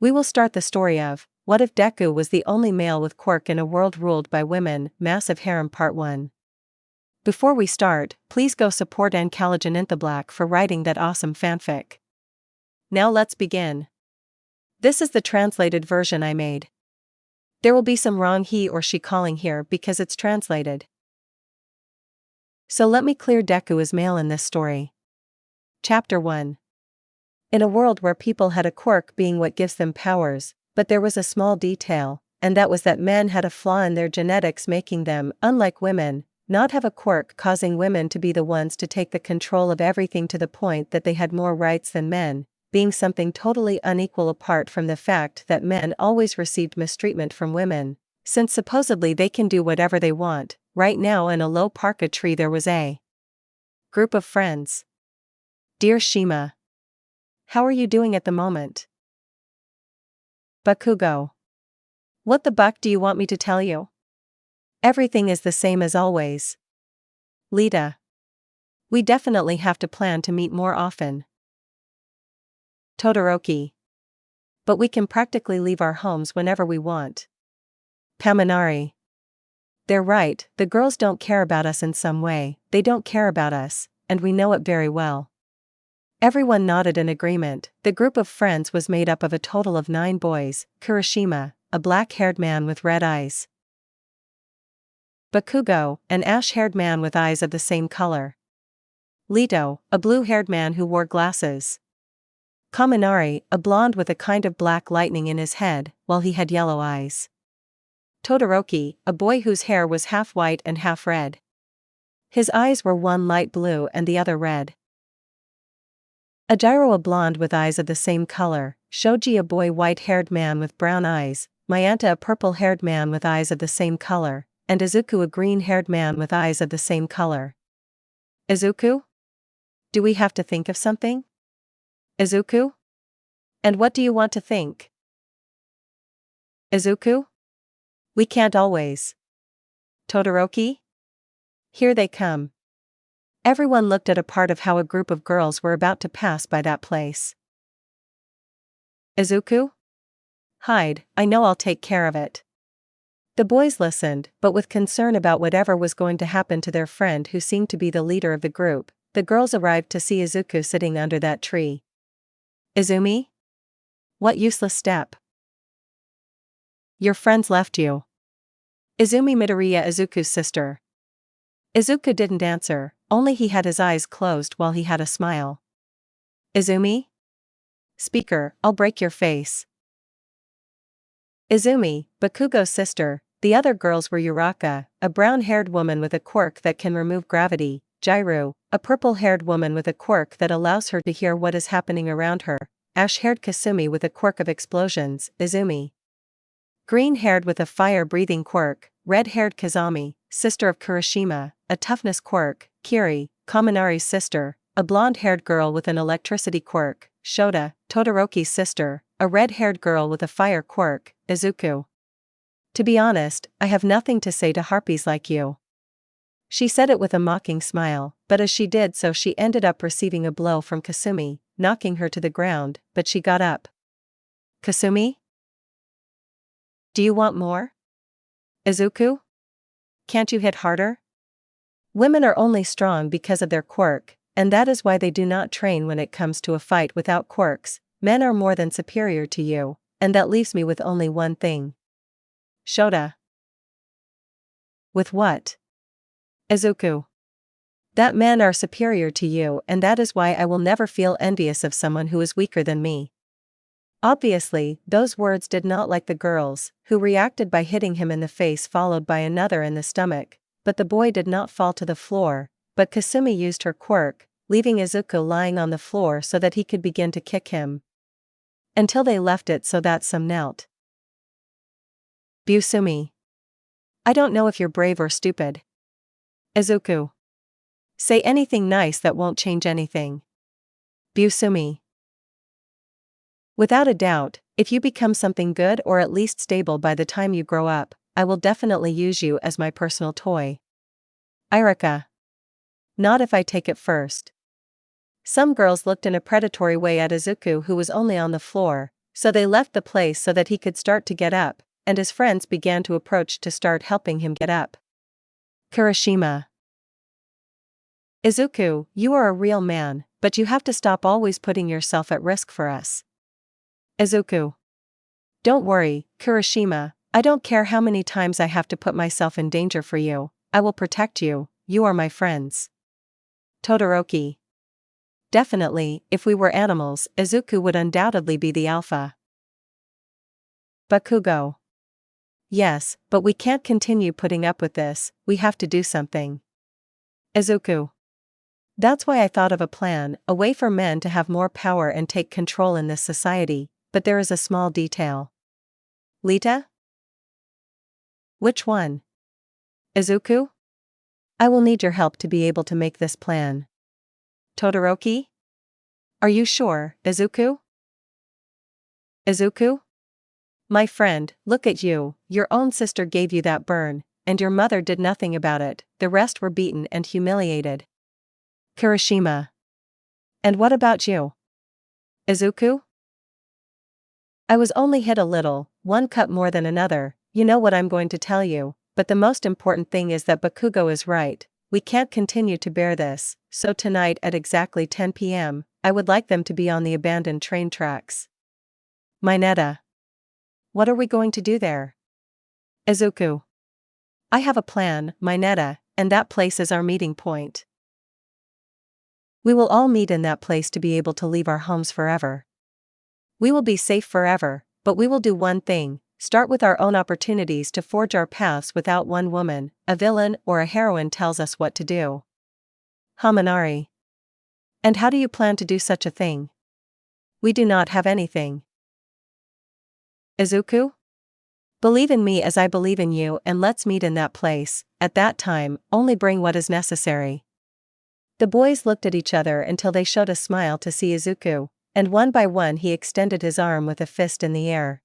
We will start the story of, what if Deku was the only male with Quirk in a world ruled by women, Massive Harem Part 1. Before we start, please go support ancalagonintheblack for writing that awesome fanfic. Now let's begin. This is the translated version I made. There will be some wrong he or she calling here because it's translated. So let me clear. Deku is male in this story. Chapter 1. In a world where people had a quirk being what gives them powers, but there was a small detail, and that was that men had a flaw in their genetics making them, unlike women, not have a quirk, causing women to be the ones to take the control of everything to the point that they had more rights than men, being something totally unequal apart from the fact that men always received mistreatment from women, since supposedly they can do whatever they want. Right now in a low parka tree there was a group of friends. Dear Shima. How are you doing at the moment? Bakugo. What the buck do you want me to tell you? Everything is the same as always. Lita. We definitely have to plan to meet more often. Todoroki. But we can practically leave our homes whenever we want. Kaminari. They're right, the girls don't care about us in some way, they don't care about us, and we know it very well. Everyone nodded in agreement. The group of friends was made up of a total of 9 boys, Kirishima, a black-haired man with red eyes. Bakugo, an ash-haired man with eyes of the same color. Leto, a blue-haired man who wore glasses. Kaminari, a blonde with a kind of black lightning in his head, while he had yellow eyes. Todoroki, a boy whose hair was half white and half red. His eyes were one light blue and the other red. Ajiro, a blonde with eyes of the same color, Shoji, a boy white-haired man with brown eyes, Mayanta, a purple-haired man with eyes of the same color, and Izuku, a green-haired man with eyes of the same color. Izuku? Do we have to think of something? Izuku? And what do you want to think? Izuku? We can't always. Todoroki? Here they come. Everyone looked at a part of how a group of girls were about to pass by that place. Izuku? Hide, I know, I'll take care of it. The boys listened, but with concern about whatever was going to happen to their friend who seemed to be the leader of the group. The girls arrived to see Izuku sitting under that tree. Izumi? What useless step? Your friends left you. Izumi Midoriya, Izuku's sister. Izuku didn't answer, only he had his eyes closed while he had a smile. Izumi? Speaker, I'll break your face. Izumi, Bakugo's sister. The other girls were Uraka, a brown-haired woman with a quirk that can remove gravity, Jairu, a purple-haired woman with a quirk that allows her to hear what is happening around her, ash-haired Kasumi with a quirk of explosions, Izumi. Green-haired with a fire-breathing quirk, red-haired Kazami, sister of Kirishima, a toughness quirk, Kiri, Kaminari's sister, a blonde-haired girl with an electricity quirk, Shota, Todoroki's sister, a red-haired girl with a fire quirk, Izuku. To be honest, I have nothing to say to harpies like you. She said it with a mocking smile, but as she did so she ended up receiving a blow from Kasumi, knocking her to the ground, but she got up. Kasumi? Do you want more? Izuku? Can't you hit harder? Women are only strong because of their quirk, and that is why they do not train when it comes to a fight without quirks. Men are more than superior to you, and that leaves me with only one thing. Shota. With what? Izuku. That men are superior to you, and that is why I will never feel envious of someone who is weaker than me. Obviously, those words did not like the girls, who reacted by hitting him in the face followed by another in the stomach, but the boy did not fall to the floor, but Kasumi used her quirk, leaving Izuku lying on the floor so that he could begin to kick him. Until they left it so that some knelt. Busumi. I don't know if you're brave or stupid. Izuku. Say anything nice that won't change anything. Busumi. Without a doubt, if you become something good or at least stable by the time you grow up, I will definitely use you as my personal toy. Irika. Not if I take it first. Some girls looked in a predatory way at Izuku, who was only on the floor, So they left the place so that he could start to get up, and his friends began to approach to start helping him get up. Kirishima. Izuku, you are a real man, but you have to stop always putting yourself at risk for us. Izuku. Don't worry, Kirishima, I don't care how many times I have to put myself in danger for you, I will protect you, you are my friends. Todoroki. Definitely, if we were animals, Izuku would undoubtedly be the alpha. Bakugo. Yes, but we can't continue putting up with this, we have to do something. Izuku. That's why I thought of a plan, a way for men to have more power and take control in this society, but there is a small detail. Lita? Which one? Izuku? I will need your help to be able to make this plan. Todoroki? Are you sure, Izuku? Izuku? My friend, look at you, your own sister gave you that burn, and your mother did nothing about it, the rest were beaten and humiliated. Kirishima. And what about you? Izuku? I was only hit a little, one cut more than another, you know what I'm going to tell you, but the most important thing is that Bakugo is right, we can't continue to bear this, so tonight at exactly 10 p.m., I would like them to be on the abandoned train tracks. Mineta. What are we going to do there? Izuku. I have a plan, Mineta, and that place is our meeting point. We will all meet in that place to be able to leave our homes forever. We will be safe forever, but we will do one thing, start with our own opportunities to forge our paths without one woman, a villain or a heroine tells us what to do. Haminari. And how do you plan to do such a thing? We do not have anything. Izuku? Believe in me as I believe in you and let's meet in that place, at that time, only bring what is necessary. The boys looked at each other until they showed a smile to see Izuku, and one by one he extended his arm with a fist in the air.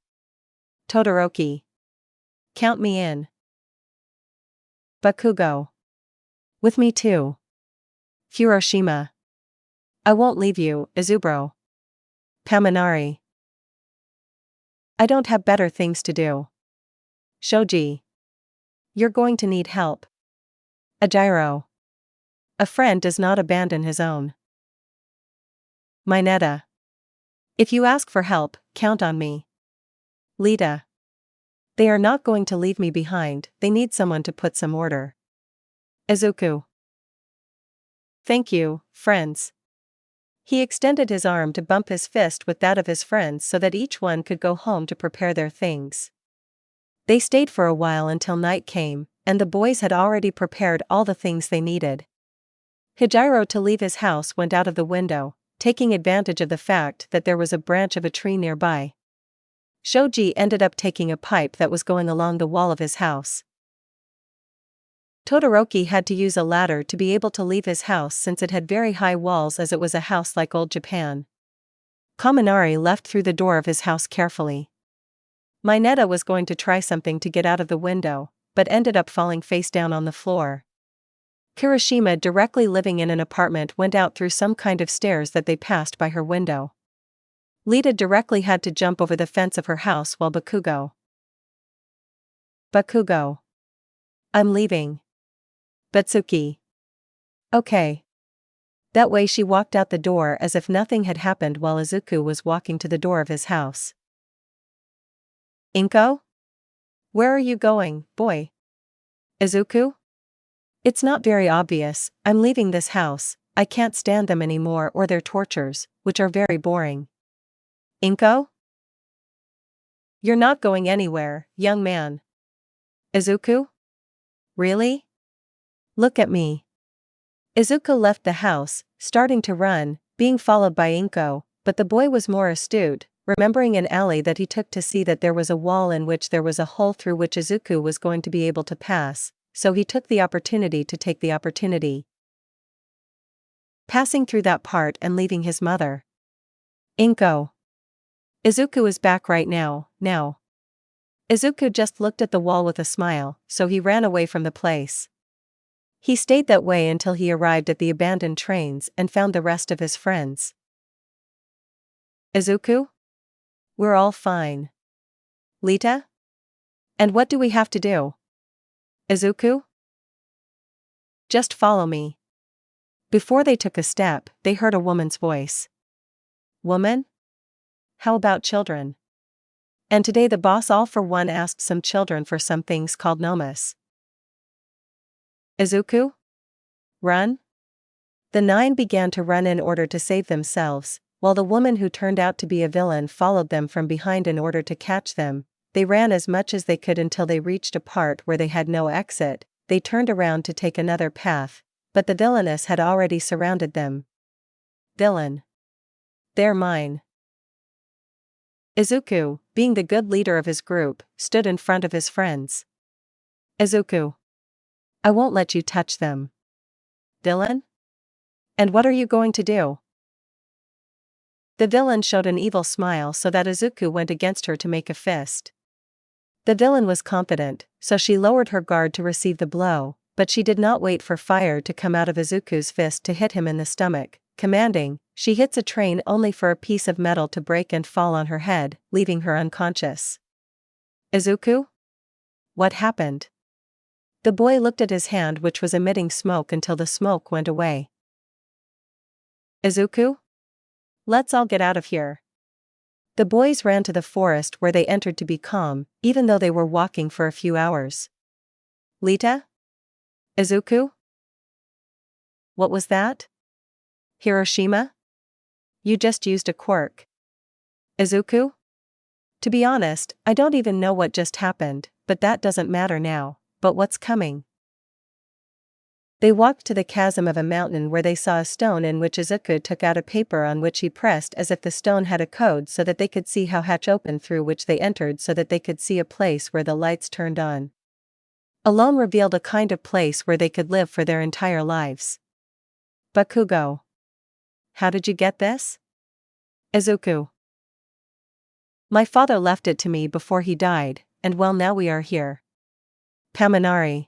Todoroki. Count me in. Bakugo. With me too. Hiroshima. I won't leave you, Izubro. Kaminari. I don't have better things to do. Shoji. You're going to need help. Ajiro. A friend does not abandon his own. Mineta. If you ask for help, count on me. Lita. They are not going to leave me behind, they need someone to put some order. Izuku. Thank you, friends. He extended his arm to bump his fist with that of his friends so that each one could go home to prepare their things. They stayed for a while until night came, and the boys had already prepared all the things they needed. Hijiro to leave his house went out of the window, taking advantage of the fact that there was a branch of a tree nearby. Shoji ended up taking a pipe that was going along the wall of his house. Todoroki had to use a ladder to be able to leave his house since it had very high walls as it was a house like old Japan. Kaminari left through the door of his house carefully. Mineta was going to try something to get out of the window, but ended up falling face down on the floor. Kirishima, directly living in an apartment, went out through some kind of stairs that they passed by her window. Lita directly had to jump over the fence of her house while Bakugo. I'm leaving. Batsuki. Okay. That way she walked out the door as if nothing had happened while Izuku was walking to the door of his house. Inko? Where are you going, boy? Izuku? It's not very obvious, I'm leaving this house, I can't stand them anymore or their tortures, which are very boring. Inko? You're not going anywhere, young man. Izuku? Really? Look at me. Izuku left the house, starting to run, being followed by Inko, but the boy was more astute, remembering an alley that he took to see that there was a wall in which there was a hole through which Izuku was going to be able to pass, so he took the opportunity to take the opportunity. Passing through that part and leaving his mother. Inko. Izuku is back right now. Izuku just looked at the wall with a smile, so he ran away from the place. He stayed that way until he arrived at the abandoned trains and found the rest of his friends. Izuku? We're all fine. Lita? And what do we have to do? Izuku? Just follow me. Before they took a step, they heard a woman's voice. Woman? How about children? And today the boss all for one asked some children for some things called nomas. Izuku? Run? The 9 began to run in order to save themselves, while the woman who turned out to be a villain followed them from behind in order to catch them. They ran as much as they could until they reached a part where they had no exit. They turned around to take another path, but the villainess had already surrounded them. Villain. They're mine. Izuku, being the good leader of his group, stood in front of his friends. Izuku. I won't let you touch them. Villain? And what are you going to do? The villain showed an evil smile so that Izuku went against her to make a fist. The villain was confident, so she lowered her guard to receive the blow, but she did not wait for fire to come out of Izuku's fist to hit him in the stomach. Commanding, she hits a train only for a piece of metal to break and fall on her head, leaving her unconscious. Izuku? What happened? The boy looked at his hand, which was emitting smoke, until the smoke went away. Izuku? Let's all get out of here. The boys ran to the forest where they entered to be calm, even though they were walking for a few hours. Lita? Izuku? What was that? Hiroshima? You just used a quirk. Izuku? To be honest, I don't even know what just happened, but that doesn't matter now. But what's coming? They walked to the chasm of a mountain where they saw a stone in which Izuku took out a paper on which he pressed as if the stone had a code so that they could see how hatch opened through which they entered so that they could see a place where the lights turned on. Alone revealed a kind of place where they could live for their entire lives. Bakugo. How did you get this? Izuku. My father left it to me before he died, and well, now we are here. Paminari.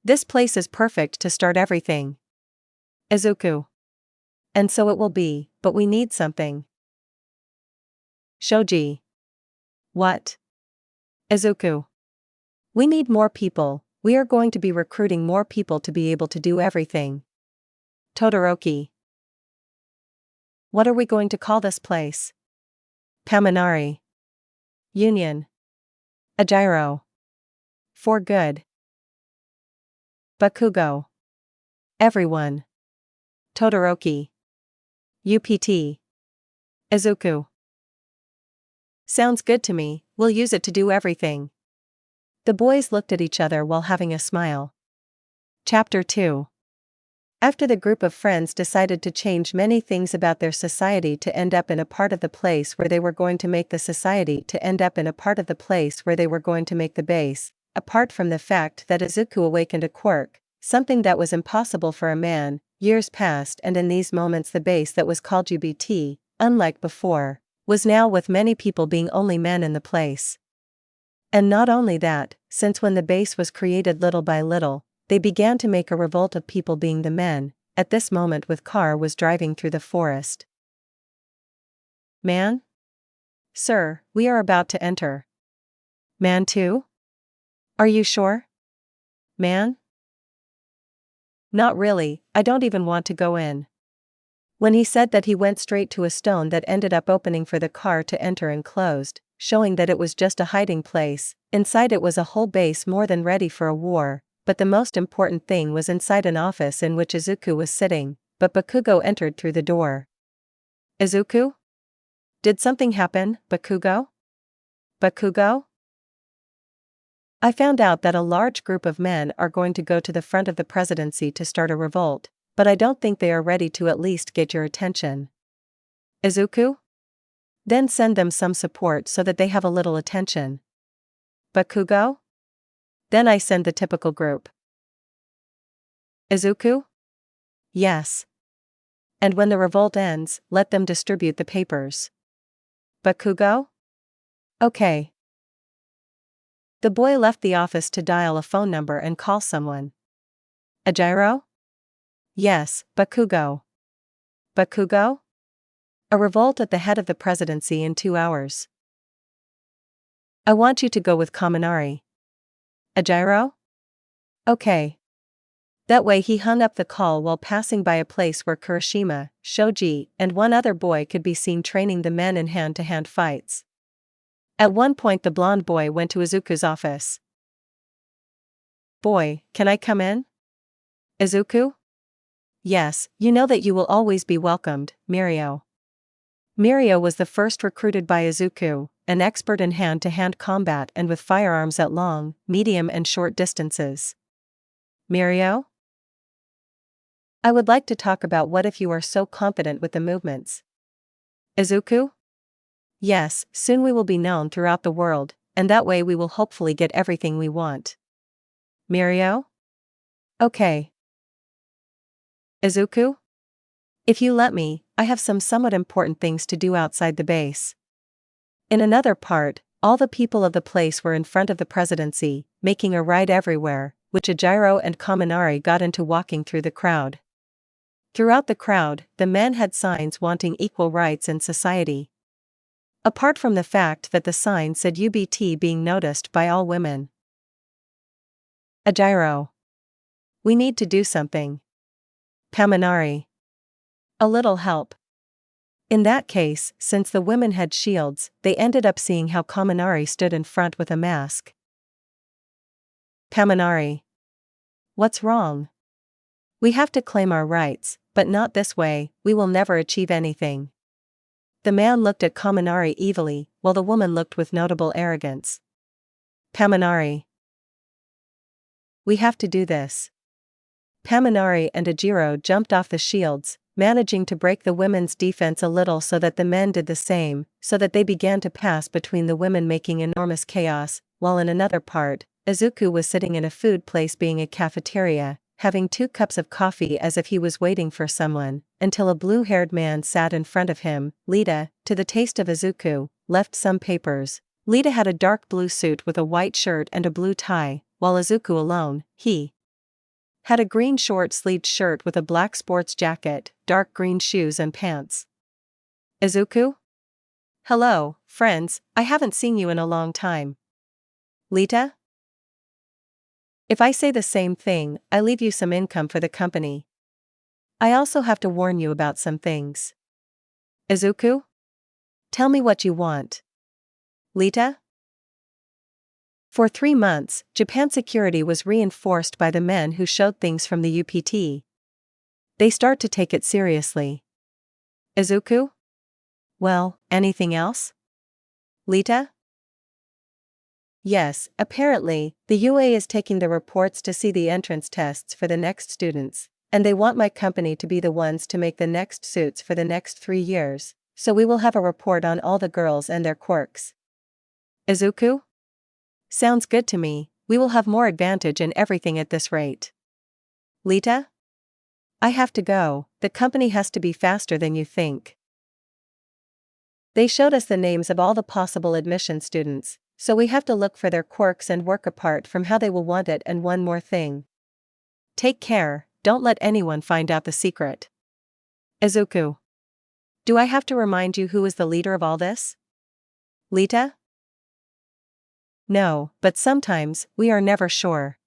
This place is perfect to start everything. Izuku. And so it will be, but we need something. Shoji. What? Izuku. We need more people. We are going to be recruiting more people to be able to do everything. Todoroki. What are we going to call this place? Paminari. Union. Ajiro. For good. Bakugo. Everyone. Todoroki. UPT. Izuku. Sounds good to me, we'll use it to do everything. The boys looked at each other while having a smile. Chapter 2. After the group of friends decided to change many things about their society to end up in a part of the place where they were going to make the society to end up in a part of the place where they were going to make the base, apart from the fact that Izuku awakened a quirk, something that was impossible for a man, years passed, and in these moments the base that was called UBT, unlike before, was now with many people being only men in the place. And not only that, since when the base was created little by little, they began to make a revolt of people being the men. At this moment with car was driving through the forest. Man? Sir, we are about to enter. Man too? Are you sure? Man? Not really, I don't even want to go in. When he said that, he went straight to a stone that ended up opening for the car to enter and closed, showing that it was just a hiding place. Inside it was a whole base more than ready for a war, but the most important thing was inside an office in which Izuku was sitting, but Bakugo entered through the door. Izuku? Did something happen, Bakugo? Bakugo? I found out that a large group of men are going to go to the front of the presidency to start a revolt, but I don't think they are ready to at least get your attention. Izuku? Then send them some support so that they have a little attention. Bakugo? Then I send the typical group. Izuku? Yes. And when the revolt ends, let them distribute the papers. Bakugo? Okay. The boy left the office to dial a phone number and call someone. Ajiro? Yes, Bakugo. Bakugo? A revolt at the head of the presidency in 2 hours. I want you to go with Kaminari. A gyro? Okay. That way he hung up the call while passing by a place where Kurashima, Shoji, and one other boy could be seen training the men in hand-to-hand fights. At one point the blonde boy went to Izuku's office. Boy, can I come in? Izuku? Yes, you know that you will always be welcomed, Mirio. Mirio was the first recruited by Izuku, an expert in hand-to-hand combat and with firearms at long, medium and short distances. Mirio? I would like to talk about what if you are so confident with the movements. Izuku? Yes, soon we will be known throughout the world, and that way we will hopefully get everything we want. Mirio? Okay. Izuku? If you let me, I have some somewhat important things to do outside the base. In another part, all the people of the place were in front of the presidency, making a ride everywhere, which Ajiro and Kaminari got into walking through the crowd. Throughout the crowd, the men had signs wanting equal rights in society. Apart from the fact that the sign said UBT being noticed by all women. Ajiro. We need to do something. Kaminari. A little help. In that case, since the women had shields, they ended up seeing how Kaminari stood in front with a mask. Kaminari. What's wrong? We have to claim our rights, but not this way, we will never achieve anything. The man looked at Kaminari evilly, while the woman looked with notable arrogance. Kaminari. We have to do this. Kaminari and Ajiro jumped off the shields, managing to break the women's defense a little so that the men did the same, so that they began to pass between the women making enormous chaos, while in another part, Izuku was sitting in a food place being a cafeteria, having 2 cups of coffee as if he was waiting for someone, until a blue-haired man sat in front of him. Lita, to the taste of Izuku, left some papers. Lita had a dark blue suit with a white shirt and a blue tie, while Izuku alone, he had a green short-sleeved shirt with a black sports jacket, dark green shoes and pants. Izuku? Hello, friends, I haven't seen you in a long time. Lita? If I say the same thing, I leave you some income for the company. I also have to warn you about some things. Izuku? Tell me what you want. Lita? For 3 months, Japan security was reinforced by the men who showed things from the UPT. They start to take it seriously. Izuku? Well, anything else? Lita? Yes, apparently, the UA is taking the reports to see the entrance tests for the next students, and they want my company to be the ones to make the next suits for the next 3 years, so we will have a report on all the girls and their quirks. Izuku? Sounds good to me, we will have more advantage in everything at this rate. Lita? I have to go, the company has to be faster than you think. They showed us the names of all the possible admission students, so we have to look for their quirks and work apart from how they will want it. And one more thing. Take care, don't let anyone find out the secret. Izuku. Do I have to remind you who is the leader of all this? Lita? No, but sometimes, we are never sure.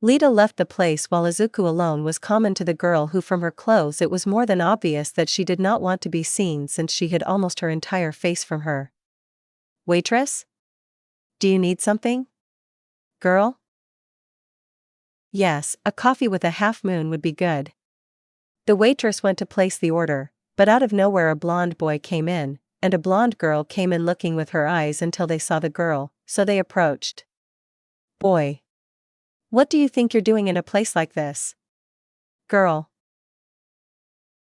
Lita left the place while Izuku alone was common to the girl who from her clothes it was more than obvious that she did not want to be seen since she hid almost her entire face from her. Waitress? Do you need something? Girl? Yes, a coffee with a half moon would be good. The waitress went to place the order, but out of nowhere a blonde boy came in, and a blonde girl came in looking with her eyes until they saw the girl, so they approached. Boy. What do you think you're doing in a place like this? Girl.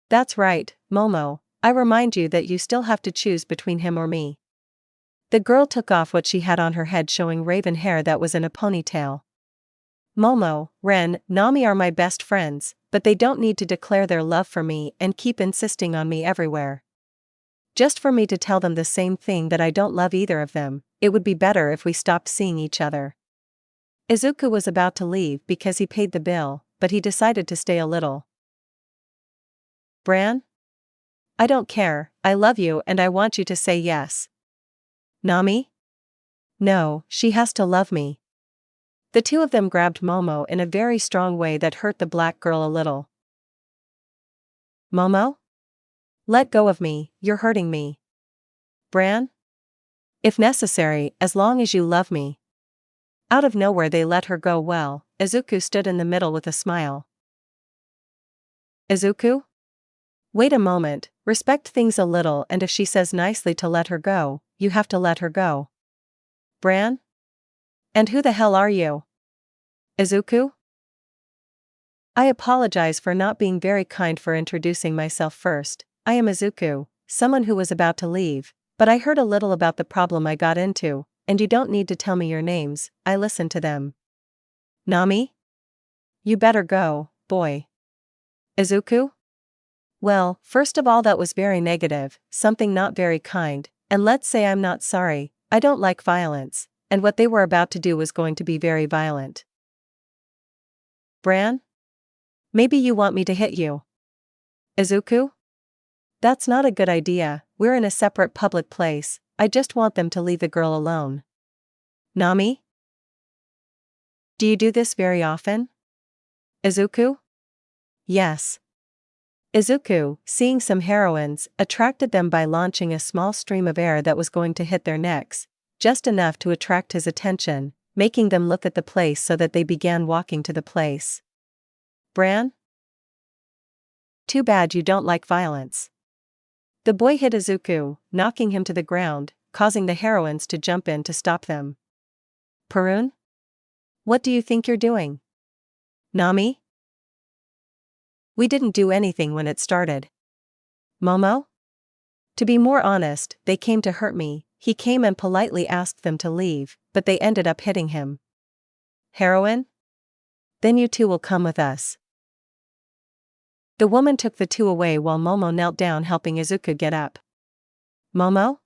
That's right, Momo, I remind you that you still have to choose between him or me. The girl took off what she had on her head showing raven hair that was in a ponytail. Momo, Ren, Nami are my best friends, but they don't need to declare their love for me and keep insisting on me everywhere. Just for me to tell them the same thing that I don't love either of them, it would be better if we stopped seeing each other. Izuku was about to leave because he paid the bill, but he decided to stay a little. Bran? I don't care, I love you and I want you to say yes. Nami? No, she has to love me. The two of them grabbed Momo in a very strong way that hurt the black girl a little. Momo? Let go of me, you're hurting me. Bran? If necessary, as long as you love me. Out of nowhere they let her go. Well, Izuku stood in the middle with a smile. Izuku? Wait a moment, respect things a little, and if she says nicely to let her go, you have to let her go. Bran? And who the hell are you? Izuku? I apologize for not being very kind for introducing myself first. I am Izuku, someone who was about to leave, but I heard a little about the problem I got into, and you don't need to tell me your names, I listened to them. Nami? You better go, boy. Izuku? Well, first of all, that was very negative, something not very kind, and let's say I'm not sorry, I don't like violence, and what they were about to do was going to be very violent. Bran? Maybe you want me to hit you. Izuku? That's not a good idea, we're in a separate public place, I just want them to leave the girl alone. Nami? Do you do this very often? Izuku? Yes. Izuku, seeing some heroines, attracted them by launching a small stream of air that was going to hit their necks, just enough to attract his attention, making them look at the place so that they began walking to the place. Bran? Too bad you don't like violence. The boy hit Izuku, knocking him to the ground, causing the heroines to jump in to stop them. Perun? What do you think you're doing? Nami? We didn't do anything when it started. Momo? To be more honest, they came to hurt me, he came and politely asked them to leave, but they ended up hitting him. Heroine? Then you two will come with us. The woman took the two away while Momo knelt down helping Izuku get up. Momo?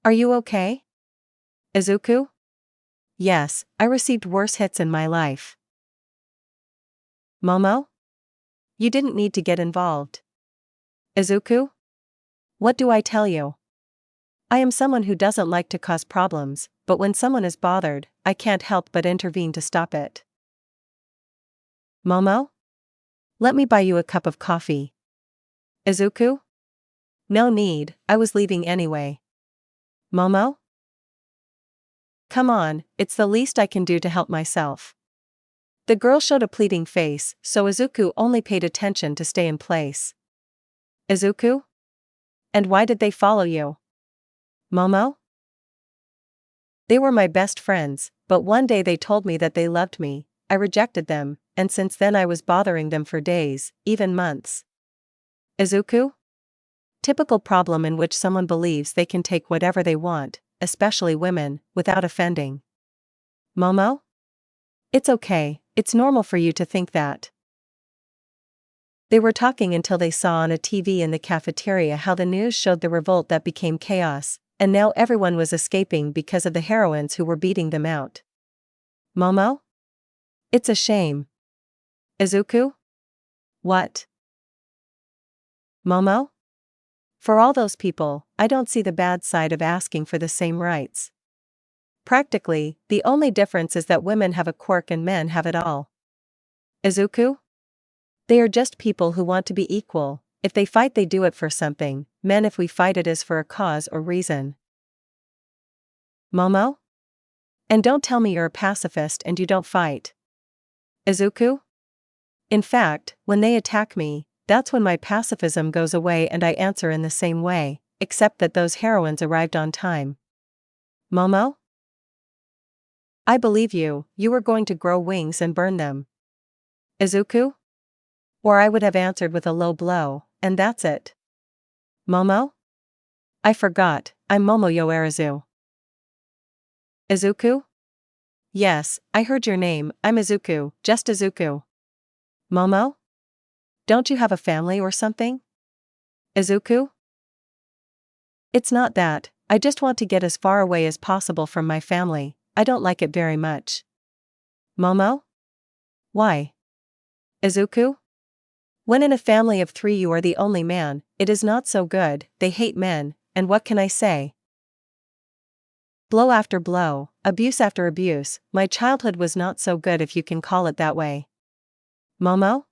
Are you okay? Izuku? Yes, I received worse hits in my life. Momo? You didn't need to get involved. Izuku? What do I tell you? I am someone who doesn't like to cause problems, but when someone is bothered, I can't help but intervene to stop it. Momo? Let me buy you a cup of coffee. Izuku? No need, I was leaving anyway. Momo? Come on, it's the least I can do to help myself. The girl showed a pleading face, so Izuku only paid attention to stay in place. Izuku? And why did they follow you? Momo? They were my best friends, but one day they told me that they loved me, I rejected them, and since then I was bothering them for days, even months. Izuku? Typical problem in which someone believes they can take whatever they want, especially women, without offending. Momo? It's okay, it's normal for you to think that. They were talking until they saw on a TV in the cafeteria how the news showed the revolt that became chaos, and now everyone was escaping because of the heroines who were beating them out. Momo? It's a shame. Izuku? What? Momo? For all those people, I don't see the bad side of asking for the same rights. Practically, the only difference is that women have a quirk and men have it all. Izuku? They are just people who want to be equal, if they fight they do it for something, men if we fight it is for a cause or reason. Momo? And don't tell me you're a pacifist and you don't fight. Izuku? In fact, when they attack me, that's when my pacifism goes away and I answer in the same way, except that those heroines arrived on time. Momo? I believe you, you were going to grow wings and burn them. Izuku? Or I would have answered with a low blow, and that's it. Momo? I forgot, I'm Momoyo Arizu. Izuku? Yes, I heard your name, I'm Izuku, just Izuku. Momo? Don't you have a family or something? Izuku? It's not that, I just want to get as far away as possible from my family, I don't like it very much. Momo? Why? Izuku? When in a family of 3 you are the only man, it is not so good, they hate men, and what can I say? Blow after blow, abuse after abuse, my childhood was not so good if you can call it that way. Momo?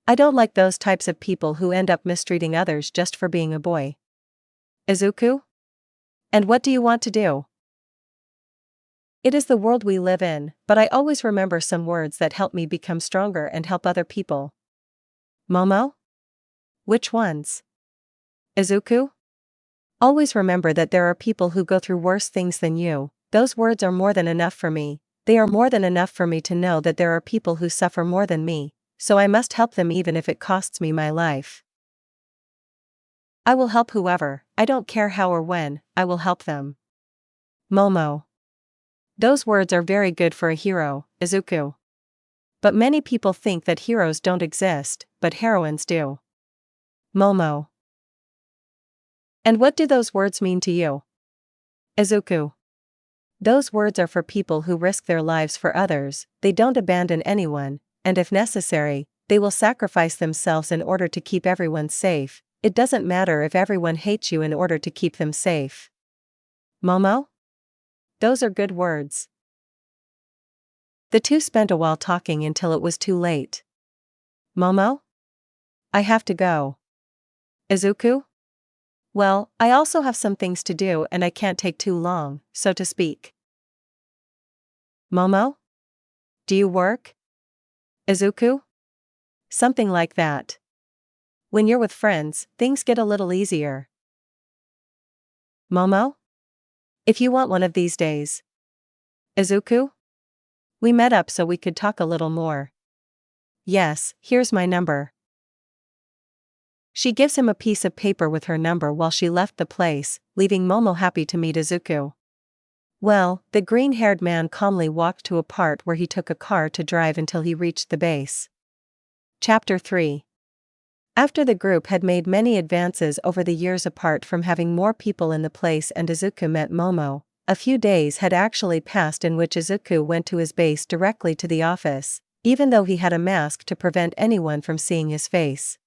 I don't like those types of people who end up mistreating others just for being a boy. Izuku? And what do you want to do? It is the world we live in, but I always remember some words that help me become stronger and help other people. Momo? Which ones? Izuku? Always remember that there are people who go through worse things than you. Those words are more than enough for me. They are more than enough for me to know that there are people who suffer more than me, so I must help them even if it costs me my life. I will help whoever, I don't care how or when, I will help them. Momo. Those words are very good for a hero, Izuku. But many people think that heroes don't exist, but heroines do. Momo. And what do those words mean to you? Izuku. Those words are for people who risk their lives for others, they don't abandon anyone, and if necessary, they will sacrifice themselves in order to keep everyone safe. It doesn't matter if everyone hates you in order to keep them safe. Momo? Those are good words. The two spent a while talking until it was too late. Momo? I have to go. Izuku? Well, I also have some things to do and I can't take too long, so to speak. Momo? Do you work? Izuku? Something like that. When you're with friends, things get a little easier. Momo? If you want one of these days. Izuku? We met up so we could talk a little more. Yes, here's my number. She gives him a piece of paper with her number while she left the place, leaving Momo happy to meet Izuku. Well, the green-haired man calmly walked to a part where he took a car to drive until he reached the base. Chapter 3. After the group had made many advances over the years apart from having more people in the place and Izuku met Momo, a few days had actually passed in which Izuku went to his base directly to the office, even though he had a mask to prevent anyone from seeing his face.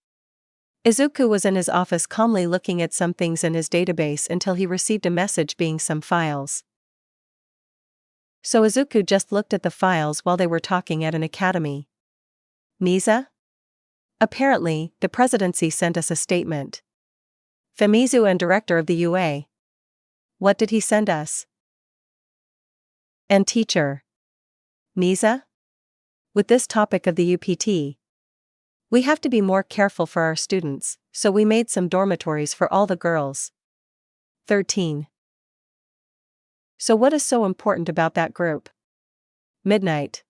Izuku was in his office calmly looking at some things in his database until he received a message being some files. So Izuku just looked at the files while they were talking at an academy. Misa? Apparently, the presidency sent us a statement. Femizu and director of the UA. What did he send us? And teacher. Misa? With this topic of the UPT. We have to be more careful for our students, so we made some dormitories for all the girls. 13. So what is so important about that group? Midnight.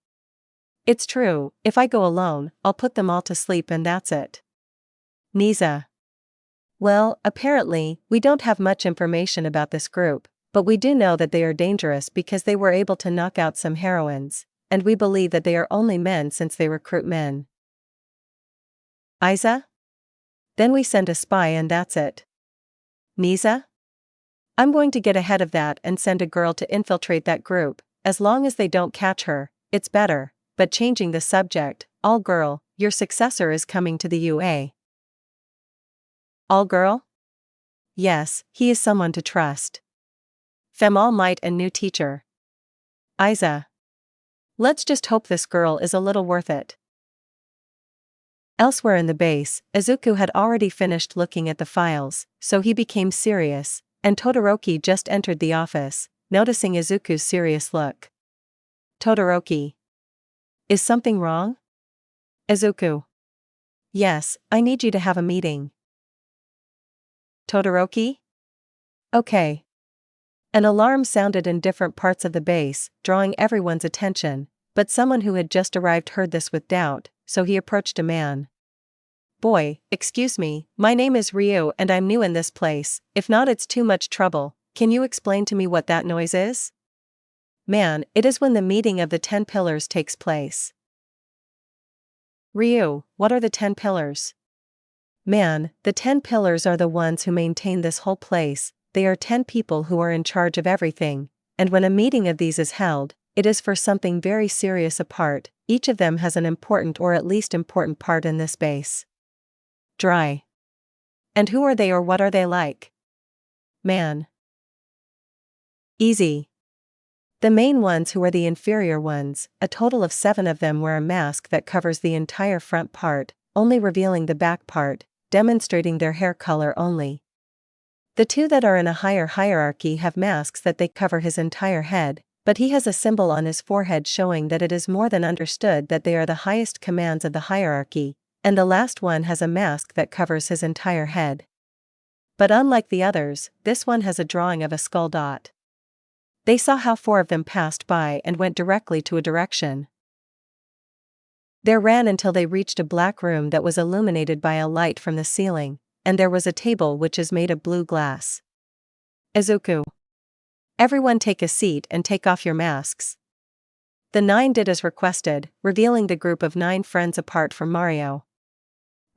It's true, if I go alone, I'll put them all to sleep and that's it. Nisa. Well, apparently, we don't have much information about this group, but we do know that they are dangerous because they were able to knock out some heroines, and we believe that they are only men since they recruit men. Isa? Then we send a spy and that's it. Nisa? I'm going to get ahead of that and send a girl to infiltrate that group, as long as they don't catch her, it's better, but changing the subject, all girl, your successor is coming to the UA. All girl? Yes, he is someone to trust. Fem all might and new teacher. Isa. Let's just hope this girl is a little worth it. Elsewhere in the base, Izuku had already finished looking at the files, so he became serious, and Todoroki just entered the office, noticing Izuku's serious look. Todoroki. Is something wrong? Izuku. Yes, I need you to have a meeting. Todoroki? Okay. An alarm sounded in different parts of the base, drawing everyone's attention, but someone who had just arrived heard this with doubt, so he approached a man. Boy, excuse me, my name is Ryu and I'm new in this place, if not it's too much trouble, can you explain to me what that noise is? Man, it is when the meeting of the 10 pillars takes place. Ryu, what are the 10 pillars? Man, the 10 pillars are the ones who maintain this whole place, they are 10 people who are in charge of everything, and when a meeting of these is held, it is for something very serious apart, each of them has an important or at least important part in this base. Dry. And who are they or what are they like? Man. Easy. The main ones who are the inferior ones, a total of 7 of them wear a mask that covers the entire front part, only revealing the back part, demonstrating their hair color only. The 2 that are in a higher hierarchy have masks that they cover his entire head, but he has a symbol on his forehead showing that it is more than understood that they are the highest commands of the hierarchy, and the last one has a mask that covers his entire head. But unlike the others, this one has a drawing of a skull dot. They saw how 4 of them passed by and went directly to a direction. They ran until they reached a black room that was illuminated by a light from the ceiling, and there was a table which is made of blue glass. Izuku. Everyone take a seat and take off your masks. The 9 did as requested, revealing the group of 9 friends apart from Mario.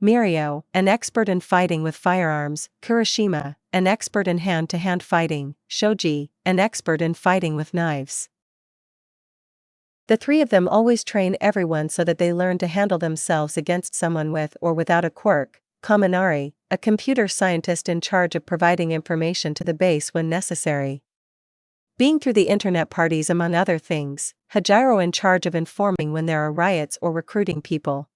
Mirio, an expert in fighting with firearms, Kurashima, an expert in hand-to-hand fighting, Shoji, an expert in fighting with knives. The 3 of them always train everyone so that they learn to handle themselves against someone with or without a quirk. Kaminari, a computer scientist in charge of providing information to the base when necessary. Being through the internet parties among other things, Hajiro in charge of informing when there are riots or recruiting people.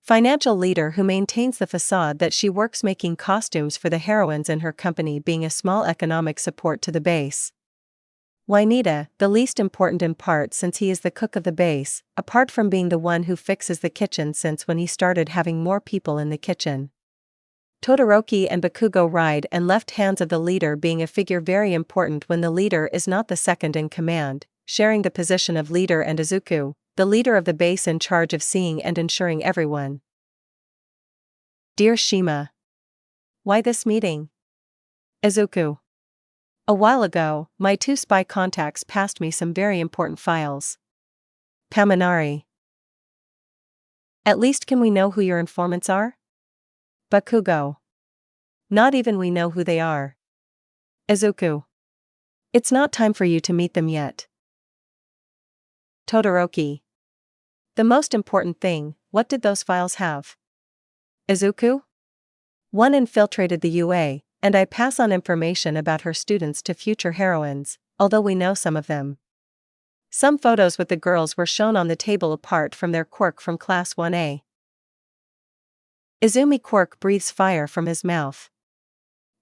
Financial leader who maintains the facade that she works making costumes for the heroines in her company, being a small economic support to the base. Wainita, the least important in part since he is the cook of the base, apart from being the one who fixes the kitchen since when he started having more people in the kitchen. Todoroki and Bakugo ride and left hands of the leader, being a figure very important when the leader is not the second in command, sharing the position of leader, and Izuku, the leader of the base in charge of seeing and ensuring everyone. Dear Shima. Why this meeting? Izuku. A while ago, my 2 spy contacts passed me some very important files. Kaminari. At least can we know who your informants are? Bakugo. Not even we know who they are. Izuku. It's not time for you to meet them yet. Todoroki. The most important thing, what did those files have? Izuku? One infiltrated the UA, and I pass on information about her students to future heroines, although we know some of them. Some photos with the girls were shown on the table apart from their quirk from Class 1A. Izumi Quirk breathes fire from his mouth.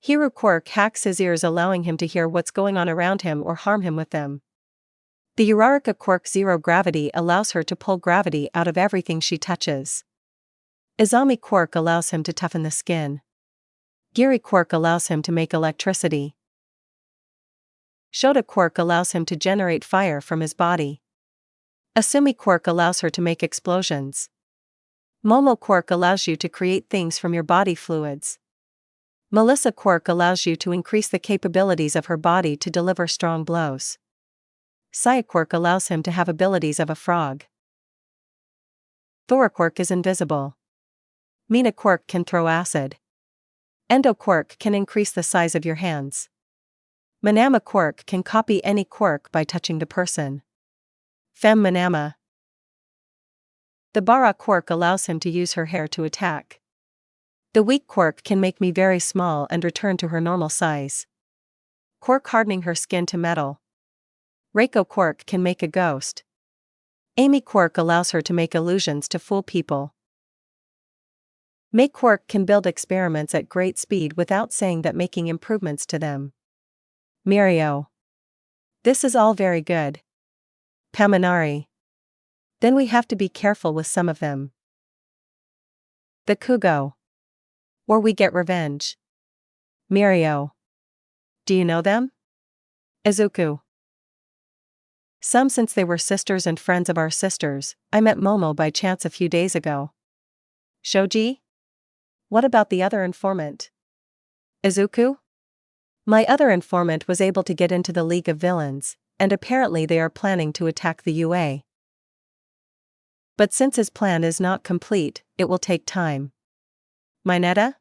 Hiru Quirk hacks his ears, allowing him to hear what's going on around him or harm him with them. The Uraraka Quirk Zero Gravity allows her to pull gravity out of everything she touches. Izami Quirk allows him to toughen the skin. Giri Quirk allows him to make electricity. Shota Quirk allows him to generate fire from his body. Asumi Quirk allows her to make explosions. Momo Quirk allows you to create things from your body fluids. Melissa Quirk allows you to increase the capabilities of her body to deliver strong blows. Saya Quirk allows him to have abilities of a frog. Thora Quirk is invisible. Mina Quirk can throw acid. Endo Quirk can increase the size of your hands. Manama Quirk can copy any quirk by touching the person. Femme Manama. The Bara Quirk allows him to use her hair to attack. The Weak Quirk can make me very small and return to her normal size. Quirk hardening her skin to metal. Reiko Quirk can make a ghost. Amy Quirk allows her to make illusions to fool people. May Quirk can build experiments at great speed without saying that, making improvements to them. Mirio. This is all very good. Kaminari. Then we have to be careful with some of them. The Kugo. Or we get revenge. Mirio. Do you know them? Izuku. Some, since they were sisters and friends of our sisters. I met Momo by chance a few days ago. Shoji? What about the other informant? Izuku? My other informant was able to get into the League of Villains, and apparently they are planning to attack the UA. But since his plan is not complete, it will take time. Mineta?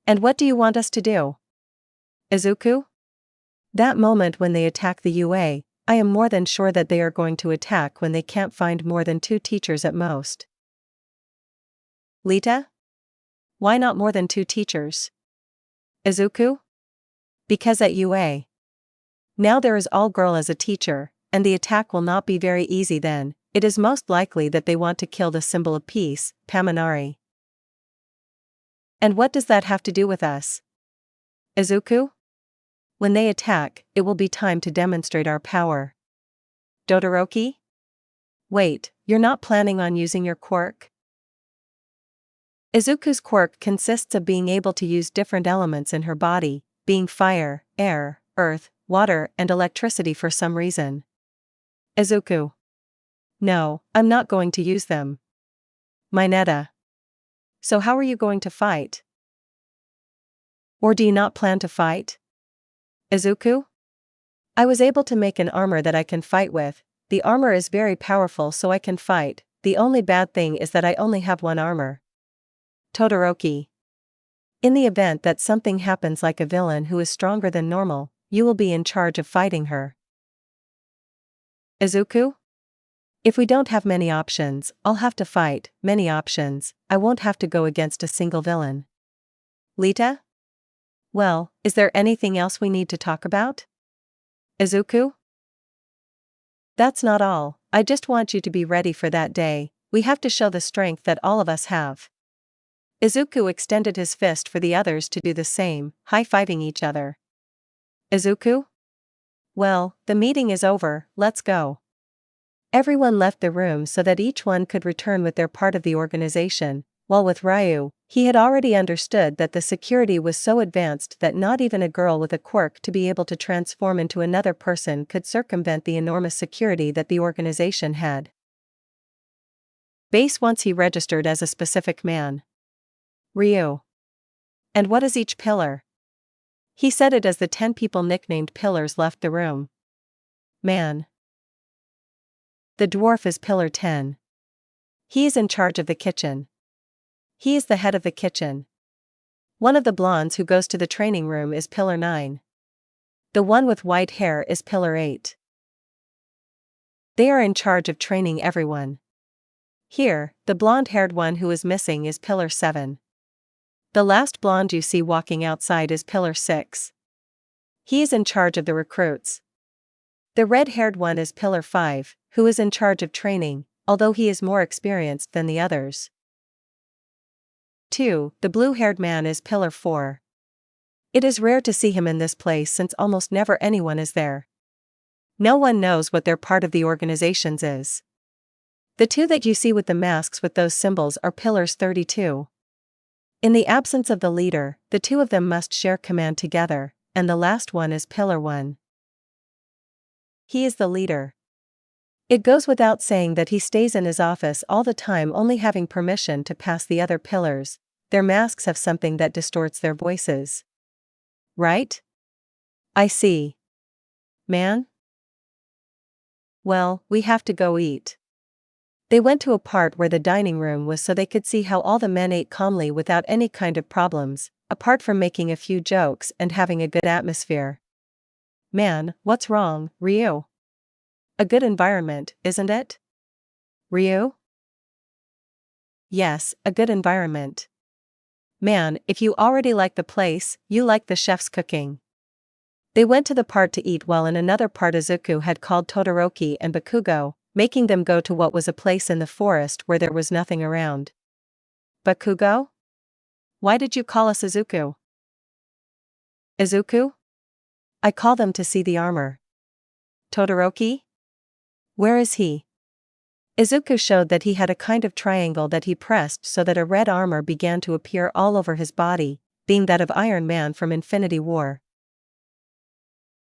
And what do you want us to do? Izuku? That moment when they attack the UA, I am more than sure that they are going to attack when they can't find more than 2 teachers at most. Lita? Why not more than 2 teachers? Izuku? Because at UA. Now there is all girl as a teacher, and the attack will not be very easy then. It is most likely that they want to kill the symbol of peace, Pamanari. And what does that have to do with us? Izuku? When they attack, it will be time to demonstrate our power. Todoroki? Wait, you're not planning on using your quirk? Izuku's quirk consists of being able to use different elements in her body, being fire, air, earth, water, and electricity for some reason. Izuku. No, I'm not going to use them. Mineta. So how are you going to fight? Or do you not plan to fight? Izuku? I was able to make an armor that I can fight with. The armor is very powerful so I can fight. The only bad thing is that I only have one armor. Todoroki. In the event that something happens like a villain who is stronger than normal, you will be in charge of fighting her. Izuku? If we don't have many options, I'll have to fight. Many options, I won't have to go against a single villain. Lita? Well, is there anything else we need to talk about? Izuku? That's not all, I just want you to be ready for that day. We have to show the strength that all of us have. Izuku extended his fist for the others to do the same, high-fiving each other. Izuku? Well, the meeting is over, let's go. Everyone left the room so that each one could return with their part of the organization, while with Ryu, he had already understood that the security was so advanced that not even a girl with a quirk to be able to transform into another person could circumvent the enormous security that the organization had. Base once he registered as a specific man. Ryu. And what is each pillar? He said it as the 10 people nicknamed pillars left the room. Man. The dwarf is pillar 10. He is in charge of the kitchen. He is the head of the kitchen. One of the blondes who goes to the training room is pillar 9. The one with white hair is pillar 8. They are in charge of training everyone. Here, the blonde-haired one who is missing is pillar 7. The last blonde you see walking outside is pillar 6. He is in charge of the recruits. The red-haired one is pillar 5, who is in charge of training, although he is more experienced than the others. 2. The blue-haired man is pillar 4. It is rare to see him in this place since almost never anyone is there. No one knows what their part of the organizations is. The 2 that you see with the masks with those symbols are pillars 32. In the absence of the leader, the 2 of them must share command together, and the last one is pillar 1. He is the leader. It goes without saying that he stays in his office all the time, only having permission to pass the other pillars. Their masks have something that distorts their voices. Right? I see. Man? Well, we have to go eat. They went to a part where the dining room was so they could see how all the men ate calmly without any kind of problems, apart from making a few jokes and having a good atmosphere. Man, what's wrong, Ryu? A good environment, isn't it? Ryu? Yes, a good environment. Man, if you already like the place, you like the chef's cooking. They went to the part to eat while in another part Izuku had called Todoroki and Bakugo, making them go to what was a place in the forest where there was nothing around. Bakugo? Why did you call us Izuku? Izuku? I call them to see the armor. Todoroki? Where is he? Izuku showed that he had a kind of triangle that he pressed so that a red armor began to appear all over his body, being that of Iron Man from Infinity War.